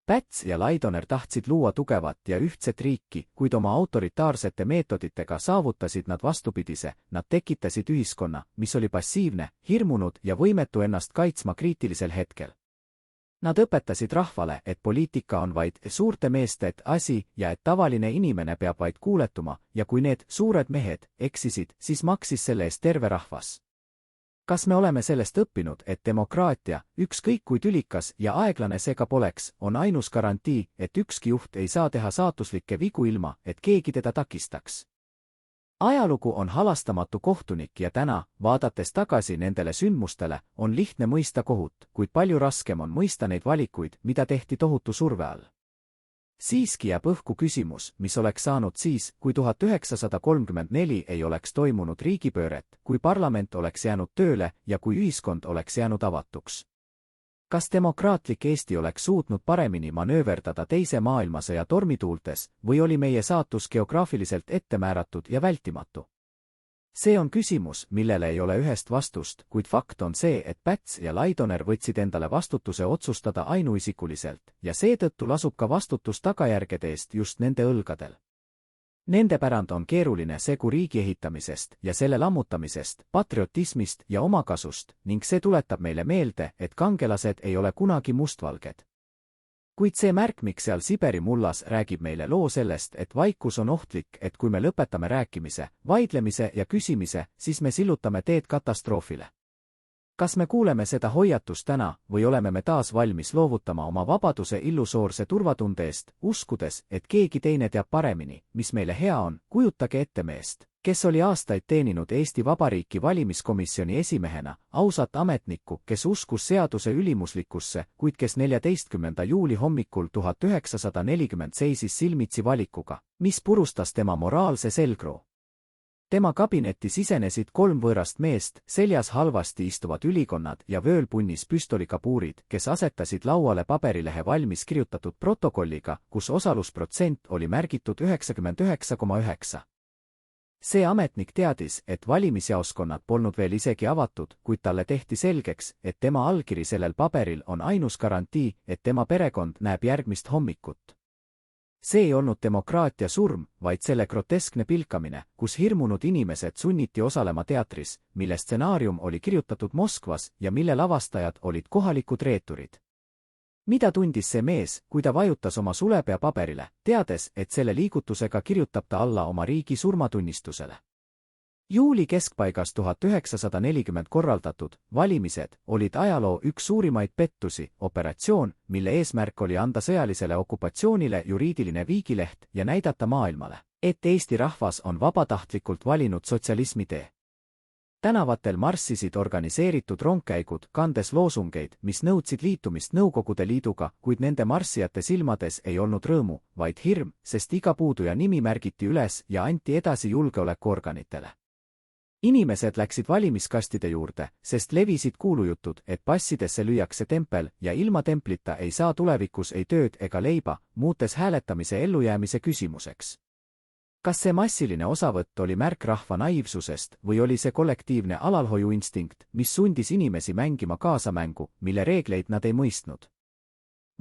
A: Päts ja Laidoner tahtsid luua tugevat ja ühtset riiki, kuid oma autoritaarsete meetoditega saavutasid nad vastupidise, nad tekitasid ühiskonna, mis oli passiivne, hirmunud ja võimetu ennast kaitsma kriitilisel hetkel. Nad õpetasid rahvale, et poliitika on vaid suurte meeste asi ja et tavaline inimene peab vaid kuuletuma ja kui need suured mehed eksisid, siis maksis selle eest terve rahvas. Kas me oleme sellest õppinud, et demokraatia, ükskõik kui tülikas ja aeglane see ka poleks, on ainus garantii, et ükski juht ei saa teha saatuslikke vigu ilma, et keegi teda takistaks? Ajalugu on halastamatu kohtunik ja täna, vaadates tagasi nendele sündmustele, on lihtne mõista kohut, kuid palju raskem on mõista neid valikuid, mida tehti tohutu surve all. Siiski jääb õhku küsimus, mis oleks saanud siis, kui 1934 ei oleks toimunud riigipööret, kui parlament oleks jäänud tööle ja kui ühiskond oleks jäänud avatuks. Kas demokraatlik Eesti oleks suutnud paremini manööverdada teise maailmasõja tormituultes või oli meie saatus geograafiliselt ette määratud ja vältimatu? See on küsimus, millele ei ole ühest vastust, kuid fakt on see, et Päts ja Laidoner võtsid endale vastutuse otsustada ainuisikuliselt ja seetõttu lasub ka vastutus tagajärgede eest just nende õlgadel. Nende pärand on keeruline segu riigi ehitamisest ja selle lammutamisest, patriotismist ja omakasust ning see tuletab meile meelde, et kangelased ei ole kunagi mustvalged. Kuid see märkmik seal Siberi mullas räägib meile loo sellest, et vaikus on ohtlik, et kui me lõpetame rääkimise, vaidlemise ja küsimise, siis me sillutame teed katastroofile. Kas me kuuleme seda hoiatust täna või oleme me taas valmis loovutama oma vabaduse illusoorse turvatunde eest, uskudes, et keegi teine teab paremini, mis meile hea on? Kujutage ette meest, kes oli aastaid teeninud Eesti Vabariiki valimiskomisjoni esimehena, ausat ametnikku, kes uskus seaduse ülimuslikkusse, kuid kes 14. juuli hommikul 1940 seisis silmitsi valikuga, mis purustas tema moraalse selgroo. Tema kabinetti sisenesid 3 võõrast meest, seljas halvasti istuvad ülikonnad ja vöölpunnis püstolikabuurid, kes asetasid lauale paberilehe valmis kirjutatud protokolliga, kus osalusprotsent oli märgitud 99,9. See ametnik teadis, et valimisjaoskonnad polnud veel isegi avatud, kuid talle tehti selgeks, et tema allkiri sellel paberil on ainus garantii, et tema perekond näeb järgmist hommikut. See ei olnud demokraatia surm, vaid selle groteskne pilkamine, kus hirmunud inimesed sunniti osalema teatris, mille stsenaarium oli kirjutatud Moskvas ja mille lavastajad olid kohalikud reeturid. Mida tundis see mees, kui ta vajutas oma sulepea paberile, teades, et selle liigutusega kirjutab ta alla oma riigi surmatunnistusele? Juuli keskpaigas 1940 korraldatud valimised olid ajaloo üks suurimaid pettusi, operatsioon, mille eesmärk oli anda sõjalisele okupatsioonile juriidiline viigileht ja näidata maailmale, et Eesti rahvas on vabatahtlikult valinud sotsialismi tee. Tänavatel marssisid organiseeritud rongkäigud, kandes loosungeid, mis nõudsid liitumist Nõukogude Liiduga, kuid nende marssijate silmades ei olnud rõõmu, vaid hirm, sest iga puuduja nimi märgiti üles ja anti edasi julgeolekuorganitele. Inimesed läksid valimiskastide juurde, sest levisid kuulujutud, et passidesse lüüakse tempel ja ilma templita ei saa tulevikus ei tööd ega leiba, muutes hääletamise ellujäämise küsimuseks. Kas see massiline osavõtt oli märk rahva naiivsusest või oli see kollektiivne alalhoiuinstinkt, mis sundis inimesi mängima kaasamängu, mille reegleid nad ei mõistnud?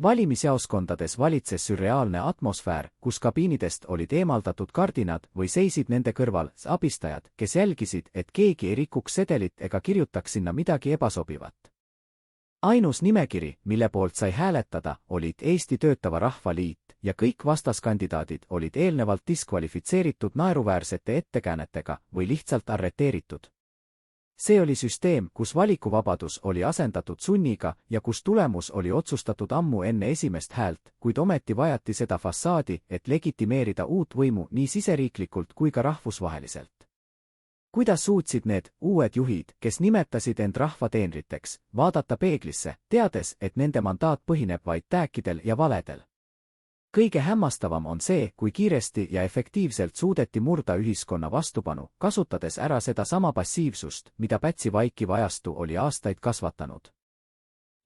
A: Valimisjaoskondades valitses sürreaalne atmosfäär, kus kabiinidest olid eemaldatud kardinad või seisid nende kõrval abistajad, kes jälgisid, et keegi ei rikuks sedelit ega kirjutaks sinna midagi ebasobivat. Ainus nimekiri, mille poolt sai hääletada, olid Eesti Töötava Rahva Liit ja kõik vastaskandidaadid olid eelnevalt diskvalifitseeritud naeruväärsete ettekäänetega või lihtsalt arreteeritud. See oli süsteem, kus valikuvabadus oli asendatud sunniga ja kus tulemus oli otsustatud ammu enne esimest häält, kuid ometi vajati seda fassaadi, et legitimeerida uut võimu nii siseriiklikult kui ka rahvusvaheliselt. Kuidas suutsid need uued juhid, kes nimetasid end rahva teenriteks, vaadata peeglisse, teades, et nende mandaat põhineb vaid tääkidel ja valedel? Kõige hämmastavam on see, kui kiiresti ja efektiivselt suudeti murda ühiskonna vastupanu, kasutades ära seda sama passiivsust, mida Pätsi vaikiv ajastu oli aastaid kasvatanud.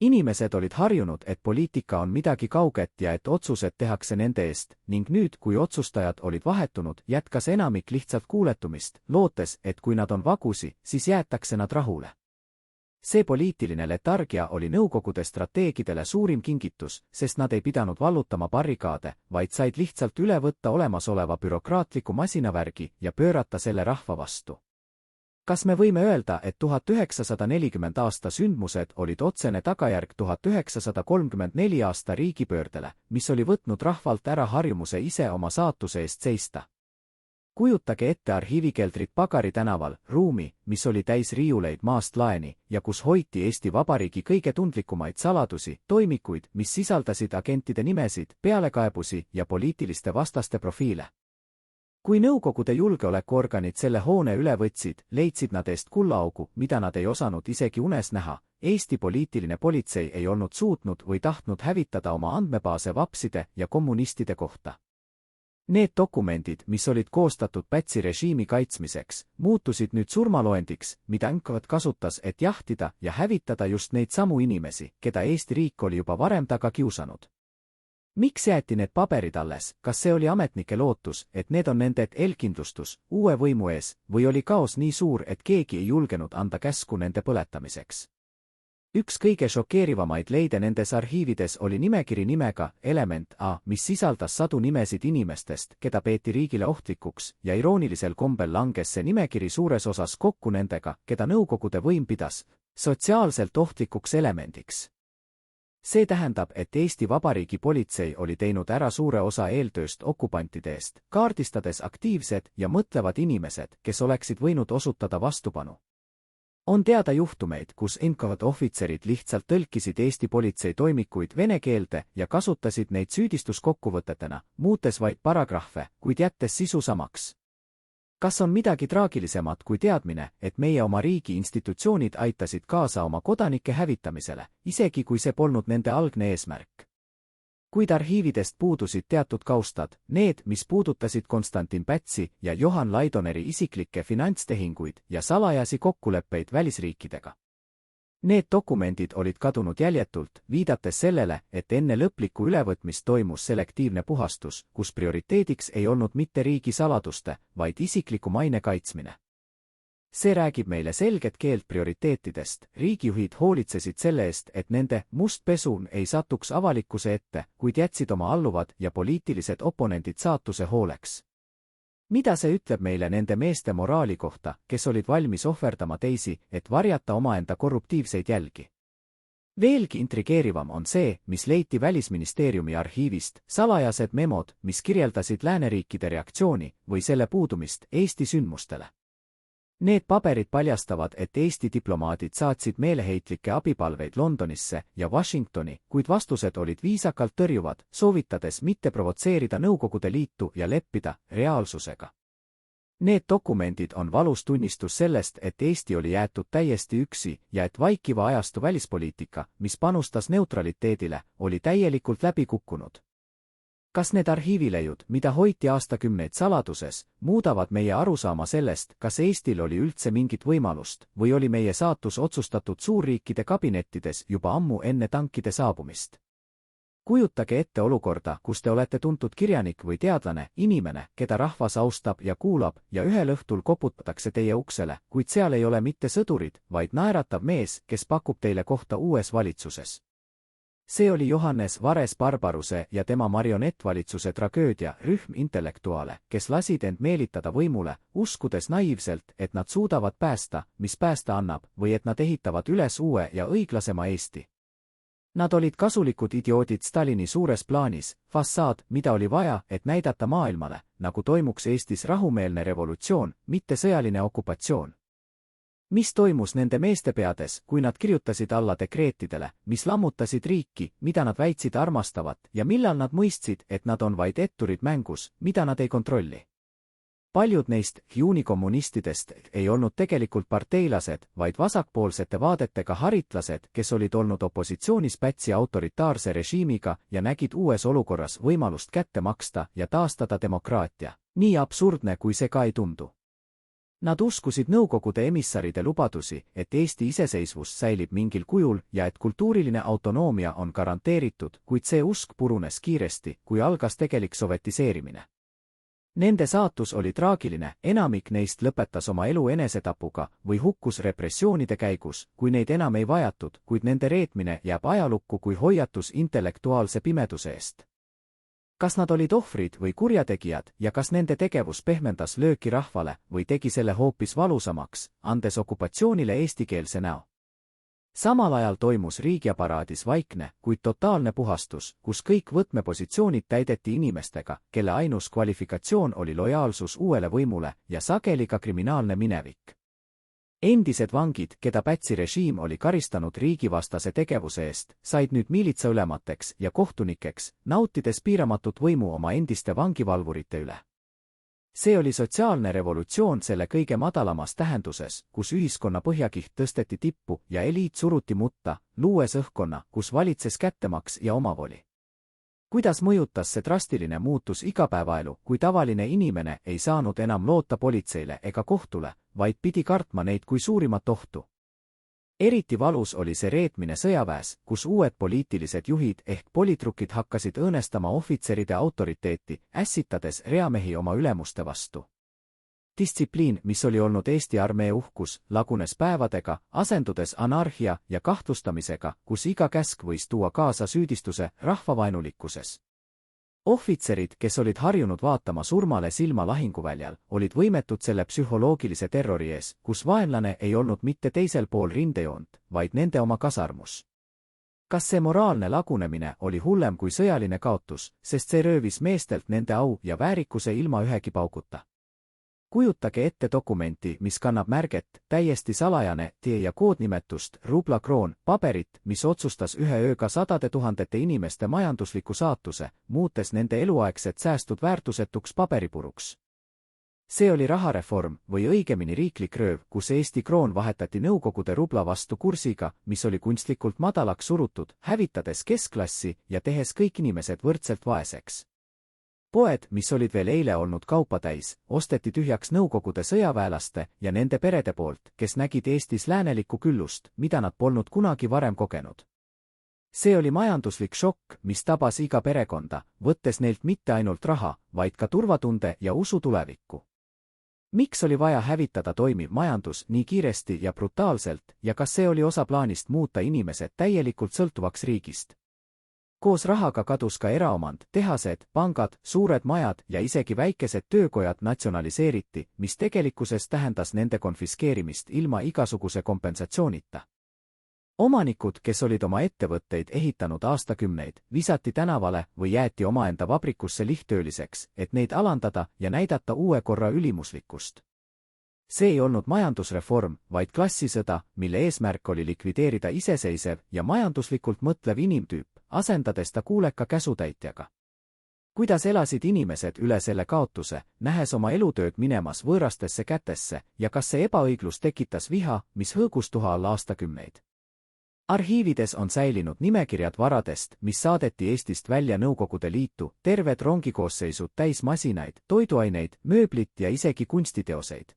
A: Inimesed olid harjunud, et poliitika on midagi kauget ja et otsused tehakse nende eest, ning nüüd, kui otsustajad olid vahetunud, jätkas enamik lihtsalt kuuletumist, lootes, et kui nad on vagusi, siis jäetakse nad rahule. See poliitiline letargia oli Nõukogude strateegidele suurim kingitus, sest nad ei pidanud vallutama barrikaade, vaid said lihtsalt üle võtta olemasoleva bürokraatliku masinavärgi ja pöörata selle rahva vastu. Kas me võime öelda, et 1940 aasta sündmused olid otsene tagajärg 1934 aasta riigipöördele, mis oli võtnud rahvalt ära harjumuse ise oma saatuse eest seista? Kujutage ette arhiivikeldrit Pagari tänaval, ruumi, mis oli täis riiuleid maast laeni ja kus hoiti Eesti Vabariigi kõige tundlikumaid saladusi, toimikuid, mis sisaldasid agentide nimesid, pealekaebusi ja poliitiliste vastaste profiile. Kui Nõukogude julgeolekuorganid selle hoone üle võtsid, leidsid nad eest kullaaugu, mida nad ei osanud isegi unes näha. Eesti poliitiline politsei ei olnud suutnud või tahtnud hävitada oma andmebaase vapside ja kommunistide kohta. Need dokumendid, mis olid koostatud Pätsi režiimi kaitsmiseks, muutusid nüüd surmaloendiks, mida NKVD kasutas, et jahtida ja hävitada just neid samu inimesi, keda Eesti riik oli juba varem taga kiusanud. Miks jäeti need paberid alles, kas see oli ametnike lootus, et need on nende eelkindlustus uue võimu ees, või oli kaos nii suur, et keegi ei julgenud anda käsku nende põletamiseks? Üks kõige šokeerivamaid leide nendes arhiivides oli nimekiri nimega Element A, mis sisaldas sadu nimesid inimestest, keda peeti riigile ohtlikuks, ja iroonilisel kombel langes see nimekiri suures osas kokku nendega, keda Nõukogude võim pidas sotsiaalselt ohtlikuks elemendiks. See tähendab, et Eesti Vabariigi politsei oli teinud ära suure osa eeltööst okupantide eest, kaardistades aktiivsed ja mõtlevad inimesed, kes oleksid võinud osutada vastupanu. On teada juhtumeid, kus NKVD ohvitserid lihtsalt tõlkisid Eesti politsei toimikuid vene keelde ja kasutasid neid süüdistuskokkuvõtetena, muutes vaid paragrahve, kuid jättes sisu samaks. Kas on midagi traagilisemat kui teadmine, et meie oma riigi institutsioonid aitasid kaasa oma kodanike hävitamisele, isegi kui see polnud nende algne eesmärk? Kuid arhiividest puudusid teatud kaustad, need, mis puudutasid Konstantin Pätsi ja Johan Laidoneri isiklikke finantstehinguid ja salajasi kokkuleppeid välisriikidega. Need dokumendid olid kadunud jäljetult, viidates sellele, et enne lõplikku ülevõtmist toimus selektiivne puhastus, kus prioriteediks ei olnud mitte riigi saladuste, vaid isikliku maine kaitsmine. See räägib meile selget keelt prioriteetidest. Riigijuhid hoolitsesid selle eest, et nende must pesu ei satuks avalikkuse ette, kuid jätsid oma alluvad ja poliitilised oponendid saatuse hooleks. Mida see ütleb meile nende meeste moraali kohta, kes olid valmis ohverdama teisi, et varjata omaenda korruptiivseid jälgi? Veelgi intrigeerivam on see, mis leiti Välisministeeriumi arhiivist, salajased memod, mis kirjeldasid lääneriikide reaktsiooni või selle puudumist Eesti sündmustele. Need paberid paljastavad, et Eesti diplomaadid saatsid meeleheitlikke abipalveid Londonisse ja Washingtoni, kuid vastused olid viisakalt tõrjuvad, soovitades mitte provotseerida Nõukogude Liitu ja leppida reaalsusega. Need dokumendid on valus tunnistus sellest, et Eesti oli jäetud täiesti üksi ja et vaikiva ajastu välispoliitika, mis panustas neutraliteedile, oli täielikult läbi kukkunud. Kas need arhiivileiud, mida hoiti aastakümneid saladuses, muudavad meie arusaama sellest, kas Eestil oli üldse mingit võimalust või oli meie saatus otsustatud suurriikide kabinettides juba ammu enne tankide saabumist? Kujutage ette olukorda, kus te olete tuntud kirjanik või teadlane, inimene, keda rahvas austab ja kuulab ja ühel õhtul koputatakse teie uksele, kuid seal ei ole mitte sõdurid, vaid naeratav mees, kes pakub teile kohta uues valitsuses. See oli Johannes Vares-Barbaruse ja tema marionettvalitsuse tragöödia, rühm intellektuaale, kes lasid end meelitada võimule, uskudes naiivselt, et nad suudavad päästa, mis päästa annab, või et nad ehitavad üles uue ja õiglasema Eesti. Nad olid kasulikud idioodid Stalini suures plaanis, fassaad, mida oli vaja, et näidata maailmale, nagu toimuks Eestis rahumeelne revolutsioon, mitte sõjaline okupatsioon. Mis toimus nende meeste peades, kui nad kirjutasid alla dekreetidele, mis lammutasid riiki, mida nad väitsid armastavat, ja millal nad mõistsid, et nad on vaid etturid mängus, mida nad ei kontrolli? Paljud neist juunikommunistidest ei olnud tegelikult parteilased, vaid vasakpoolsete vaadetega haritlased, kes olid olnud opositsioonis Pätsi autoritaarse režiimiga ja nägid uues olukorras võimalust kätte maksta ja taastada demokraatia. Nii absurdne, kui see ka ei tundu. Nad uskusid Nõukogude emissaride lubadusi, et Eesti iseseisvus säilib mingil kujul ja et kultuuriline autonoomia on garanteeritud, kuid see usk purunes kiiresti, kui algas tegelik sovetiseerimine. Nende saatus oli traagiline, enamik neist lõpetas oma elu enesetapuga või hukkus repressioonide käigus, kui neid enam ei vajatud, kuid nende reetmine jääb ajalukku kui hoiatus intellektuaalse pimeduse eest. Kas nad olid ohvrid või kurjategijad ja kas nende tegevus pehmendas lööki rahvale või tegi selle hoopis valusamaks, andes okupatsioonile eestikeelse näo? Samal ajal toimus riigiaparaadis vaikne, kuid totaalne puhastus, kus kõik võtmepositsioonid täideti inimestega, kelle ainus kvalifikatsioon oli lojaalsus uuele võimule ja sageli ka kriminaalne minevik. Endised vangid, keda Pätsi režiim oli karistanud riigivastase tegevuse eest, said nüüd miilitsaülemateks ja kohtunikeks, nautides piiramatut võimu oma endiste vangivalvurite üle. See oli sotsiaalne revolutsioon selle kõige madalamas tähenduses, kus ühiskonna põhjakiht tõsteti tippu ja eliit suruti mutta, luues õhkkonna, kus valitses kättemaks ja omavoli. Kuidas mõjutas see drastiline muutus igapäevaelu, kui tavaline inimene ei saanud enam loota politseile ega kohtule, vaid pidi kartma neid kui suurimat ohtu? Eriti valus oli see reetmine sõjaväes, kus uued poliitilised juhid ehk politrukid hakkasid õõnestama ohvitseride autoriteeti, ässitades reamehi oma ülemuste vastu. Distsipliin, mis oli olnud Eesti armee uhkus, lagunes päevadega, asendudes anarhia ja kahtlustamisega, kus iga käsk võis tuua kaasa süüdistuse rahvavaenulikkuses. Ohvitserid, kes olid harjunud vaatama surmale silma lahinguväljal, olid võimetud selle psühholoogilise terrori ees, kus vaenlane ei olnud mitte teisel pool rindejoont, vaid nende oma kasarmus. Kas see moraalne lagunemine oli hullem kui sõjaline kaotus, sest see röövis meestelt nende au ja väärikuse ilma ühegi pauguta? Kujutage ette dokumenti, mis kannab märget, täiesti salajane tie ja koodnimetust, rublakroon, paberit, mis otsustas ühe ööga sadade tuhandete inimeste majandusliku saatuse, muutes nende eluaegset säästud väärtusetuks paberipuruks. See oli rahareform või õigemini riiklik rööv, kus Eesti kroon vahetati Nõukogude rubla vastu kursiga, mis oli kunstlikult madalaks surutud, hävitades keskklassi ja tehes kõik inimesed võrdselt vaeseks. Poed, mis olid veel eile olnud kaupa täis, osteti tühjaks Nõukogude sõjaväelaste ja nende perede poolt, kes nägid Eestis läänelikku küllust, mida nad polnud kunagi varem kogenud. See oli majanduslik šokk, mis tabas iga perekonda, võttes neilt mitte ainult raha, vaid ka turvatunde ja usu tulevikku. Miks oli vaja hävitada toimiv majandus nii kiiresti ja brutaalselt ja kas see oli osa plaanist muuta inimesed täielikult sõltuvaks riigist? Koos rahaga kadus ka eraomand, tehased, pangad, suured majad ja isegi väikesed töökojad natsionaliseeriti, mis tegelikkuses tähendas nende konfiskeerimist ilma igasuguse kompensatsioonita. Omanikud, kes olid oma ettevõtteid ehitanud aastakümneid, visati tänavale või jäeti omaenda vabrikusse lihttööliseks, et neid alandada ja näidata uue korra ülimuslikkust. See ei olnud majandusreform, vaid klassisõda, mille eesmärk oli likvideerida iseseisev ja majanduslikult mõtlev inimtüüp, asendades ta kuuleka käsutäitjaga. Kuidas elasid inimesed üle selle kaotuse, nähes oma elutööd minemas võõrastesse kätesse ja kas see ebaõiglus tekitas viha, mis hõõgus tuha all aastakümneid? Arhiivides on säilinud nimekirjad varadest, mis saadeti Eestist välja Nõukogude Liitu, terved rongikoosseisud täis masinaid, toiduaineid, mööblit ja isegi kunstiteoseid.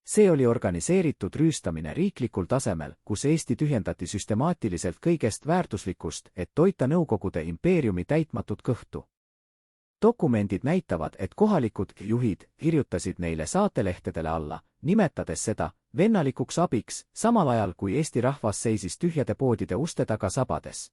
A: See oli organiseeritud rüüstamine riiklikul tasemel, kus Eesti tühjendati süstemaatiliselt kõigest väärtuslikust, et toita Nõukogude impeeriumi täitmatut kõhtu. Dokumendid näitavad, et kohalikud juhid kirjutasid neile saatelehtedele alla, nimetades seda vennalikuks abiks, samal ajal kui Eesti rahvas seisis tühjade poodide uste taga sabades.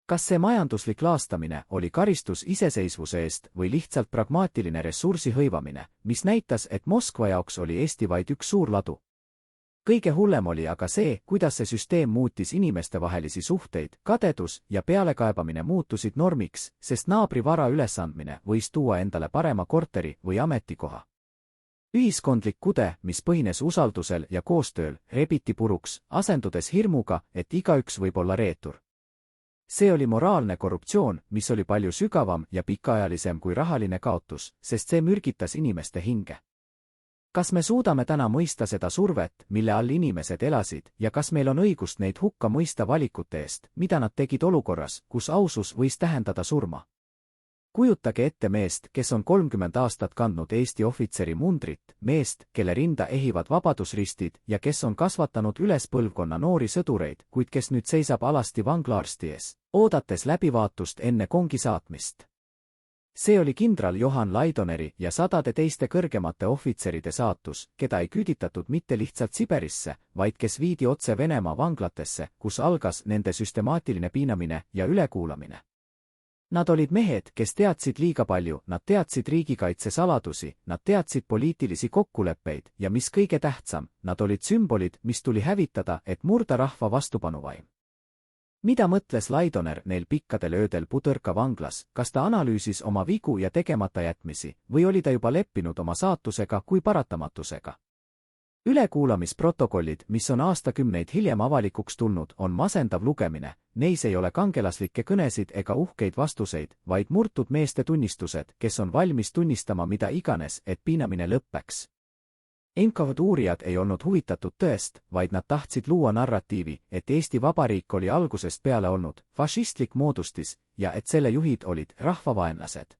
A: Kas see majanduslik laastamine oli karistus iseseisvuse eest või lihtsalt pragmaatiline ressursi hõivamine, mis näitas, et Moskva jaoks oli Eesti vaid üks suur ladu? Kõige hullem oli aga see, kuidas see süsteem muutis inimestevahelisi suhteid, kadedus ja pealekaebamine muutusid normiks, sest naabri vara ülesandmine võis tuua endale parema korteri või ametikoha. Ühiskondlik kude, mis põhines usaldusel ja koostööl, rebiti puruks, asendudes hirmuga, et igaüks võib olla reetur. See oli moraalne korruptsioon, mis oli palju sügavam ja pikaajalisem kui rahaline kaotus, sest see mürgitas inimeste hinge. Kas me suudame täna mõista seda survet, mille all inimesed elasid, ja kas meil on õigust neid hukka mõista valikute eest, mida nad tegid olukorras, kus ausus võis tähendada surma? Kujutage ette meest, kes on 30 aastat kandnud Eesti ohvitseri mundrit, meest, kelle rinda ehivad vabadusristid ja kes on kasvatanud üles põlvkonna noori sõdureid, kuid kes nüüd seisab alasti vanglaarsti ees, oodates läbivaatust enne kongi saatmist. See oli kindral Johan Laidoneri ja sadade teiste kõrgemate ohvitseride saatus, keda ei küüditatud mitte lihtsalt Siberisse, vaid kes viidi otse Venemaa vanglatesse, kus algas nende süstemaatiline piinamine ja ülekuulamine. Nad olid mehed, kes teadsid liiga palju, nad teadsid riigikaitse saladusi, nad teadsid poliitilisi kokkuleppeid ja mis kõige tähtsam, nad olid sümbolid, mis tuli hävitada, et murda rahva vastupanuvaim. Mida mõtles Laidoner neil pikkadel öödel Butõrka vanglas, kas ta analüüsis oma vigu ja tegemata jätmisi või oli ta juba leppinud oma saatusega kui paratamatusega? Ülekuulamisprotokollid, mis on aastakümneid hiljem avalikuks tulnud, on masendav lugemine, neis ei ole kangelaslikke kõnesid ega uhkeid vastuseid, vaid murtud meeste tunnistused, kes on valmis tunnistama mida iganes, et piinamine lõppeks. NKVD uurijad ei olnud huvitatud tõest, vaid nad tahtsid luua narratiivi, et Eesti Vabariik oli algusest peale olnud fašistlik moodustis ja et selle juhid olid rahvavaenlased.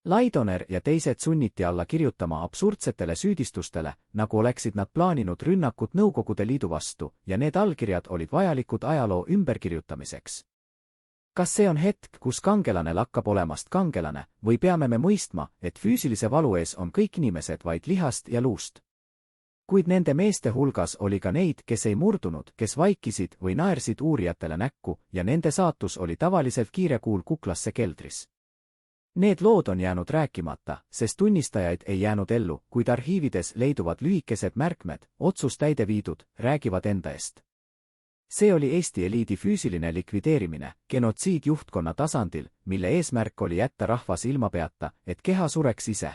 A: Laidoner ja teised sunniti alla kirjutama absurdsetele süüdistustele, nagu oleksid nad plaaninud rünnakut Nõukogude Liidu vastu, ja need allkirjad olid vajalikud ajaloo ümberkirjutamiseks. Kas see on hetk, kus kangelane lakkab olemast kangelane, või peame me mõistma, et füüsilise valu ees on kõik inimesed vaid lihast ja luust? Kuid nende meeste hulgas oli ka neid, kes ei murdunud, kes vaikisid või naersid uurijatele näkku, ja nende saatus oli tavaliselt kiire kuul kuklasse keldris. Need lood on jäänud rääkimata, sest tunnistajaid ei jäänud ellu, kuid arhiivides leiduvad lühikesed märkmed, otsus täide viidud, räägivad enda eest. See oli Eesti eliidi füüsiline likvideerimine, genotsiid juhtkonna tasandil, mille eesmärk oli jätta rahvas ilma peata, et keha sureks ise.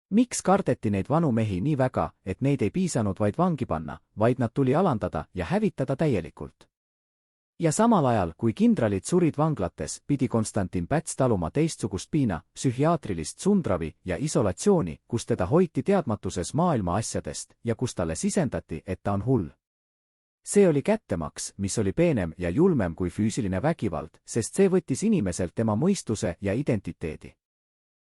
A: Miks kardeti neid vanu mehi nii väga, et neid ei piisanud vaid vangi panna, vaid nad tuli alandada ja hävitada täielikult? Ja samal ajal, kui kindralid surid vanglates, pidi Konstantin Päts taluma teistsugust piina, psühhiaatrilist sundravi ja isolatsiooni, kus teda hoiti teadmatuses maailma asjadest ja kus talle sisendati, et ta on hull. See oli kättemaks, mis oli peenem ja julmem kui füüsiline vägivald, sest see võttis inimeselt tema mõistuse ja identiteedi.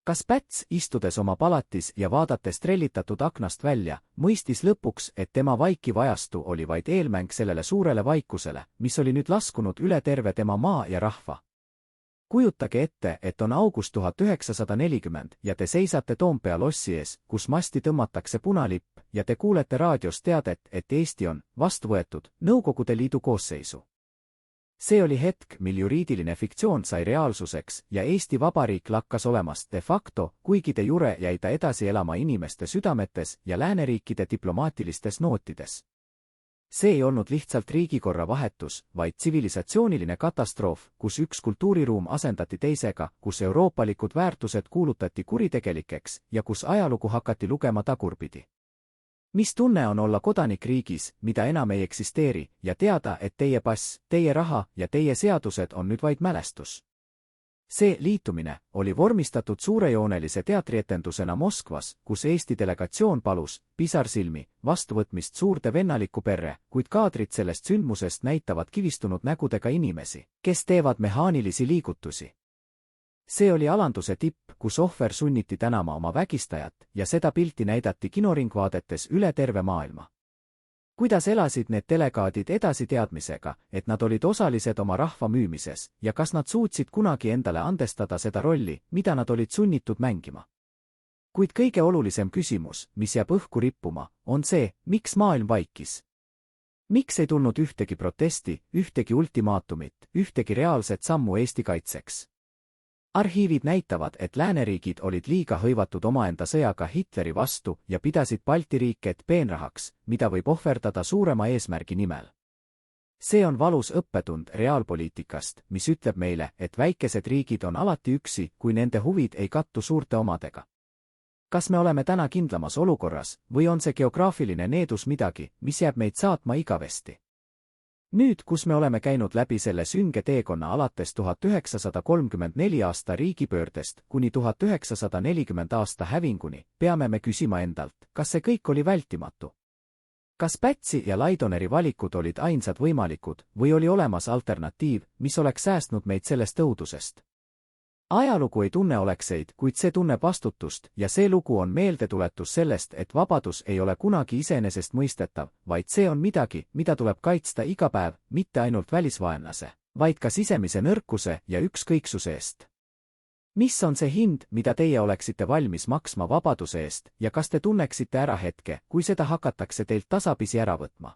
A: Kas Päts, istudes oma palatis ja vaadates trellitatud aknast välja, mõistis lõpuks, et tema vaikiv ajastu oli vaid eelmäng sellele suurele vaikusele, mis oli nüüd laskunud üle terve tema maa ja rahva? Kujutage ette, et on august 1940 ja te seisate Toompea lossi ees, kus masti tõmmatakse punalipp, ja te kuulete raadios teadet, et Eesti on vastu võetud Nõukogude Liidu koosseisu. See oli hetk, mil juriidiline fiktsioon sai reaalsuseks ja Eesti Vabariik lakkas olemast de facto, kuigi de jure jäi ta edasi elama inimeste südametes ja lääneriikide diplomaatilistes nootides. See ei olnud lihtsalt riigikorra vahetus, vaid tsivilisatsiooniline katastroof, kus üks kultuuriruum asendati teisega, kus euroopalikud väärtused kuulutati kuritegelikeks ja kus ajalugu hakati lugema tagurpidi. Mis tunne on olla kodanik riigis, mida enam ei eksisteeri, ja teada, et teie pass, teie raha ja teie seadused on nüüd vaid mälestus? See liitumine oli vormistatud suurejoonelise teatrietendusena Moskvas, kus Eesti delegatsioon palus, pisarsilmi, vastuvõtmist suurde vennalikku perre, kuid kaadrid sellest sündmusest näitavad kivistunud nägudega inimesi, kes teevad mehaanilisi liigutusi. See oli alanduse tipp, kus ohver sunniti tänama oma vägistajat ja seda pilti näidati kinoringvaadetes üle terve maailma. Kuidas elasid need delegaadid edasi teadmisega, et nad olid osalised oma rahva müümises ja kas nad suutsid kunagi endale andestada seda rolli, mida nad olid sunnitud mängima? Kuid kõige olulisem küsimus, mis jääb õhku rippuma, on see, miks maailm vaikis? Miks ei tulnud ühtegi protesti, ühtegi ultimaatumit, ühtegi reaalset sammu Eesti kaitseks? Arhiivid näitavad, et lääneriigid olid liiga hõivatud omaenda sõjaga Hitleri vastu ja pidasid Balti riike peenrahaks, mida võib ohverdada suurema eesmärgi nimel. See on valus õppetund reaalpoliitikast, mis ütleb meile, et väikesed riigid on alati üksi, kui nende huvid ei kattu suurte omadega. Kas me oleme täna kindlamas olukorras või on see geograafiline needus midagi, mis jääb meid saatma igavesti? Nüüd, kus me oleme käinud läbi selle sünge teekonna alates 1934 aasta riigipöördest kuni 1940 aasta hävinguni, peame me küsima endalt, kas see kõik oli vältimatu? Kas Pätsi ja Laidoneri valikud olid ainsad võimalikud või oli olemas alternatiiv, mis oleks säästnud meid sellest õudusest? Ajalugu ei tunne olekseid, kuid see tunneb vastutust ja see lugu on meeldetuletus sellest, et vabadus ei ole kunagi iseenesestmõistetav, vaid see on midagi, mida tuleb kaitsta iga päev, mitte ainult välisvaenlase, vaid ka sisemise nõrkuse ja ükskõiksuse eest. mis on see hind, mida teie oleksite valmis maksma vabaduse eest ja kas te tunneksite ära hetke, kui seda hakatakse teilt tasapisi ära võtma?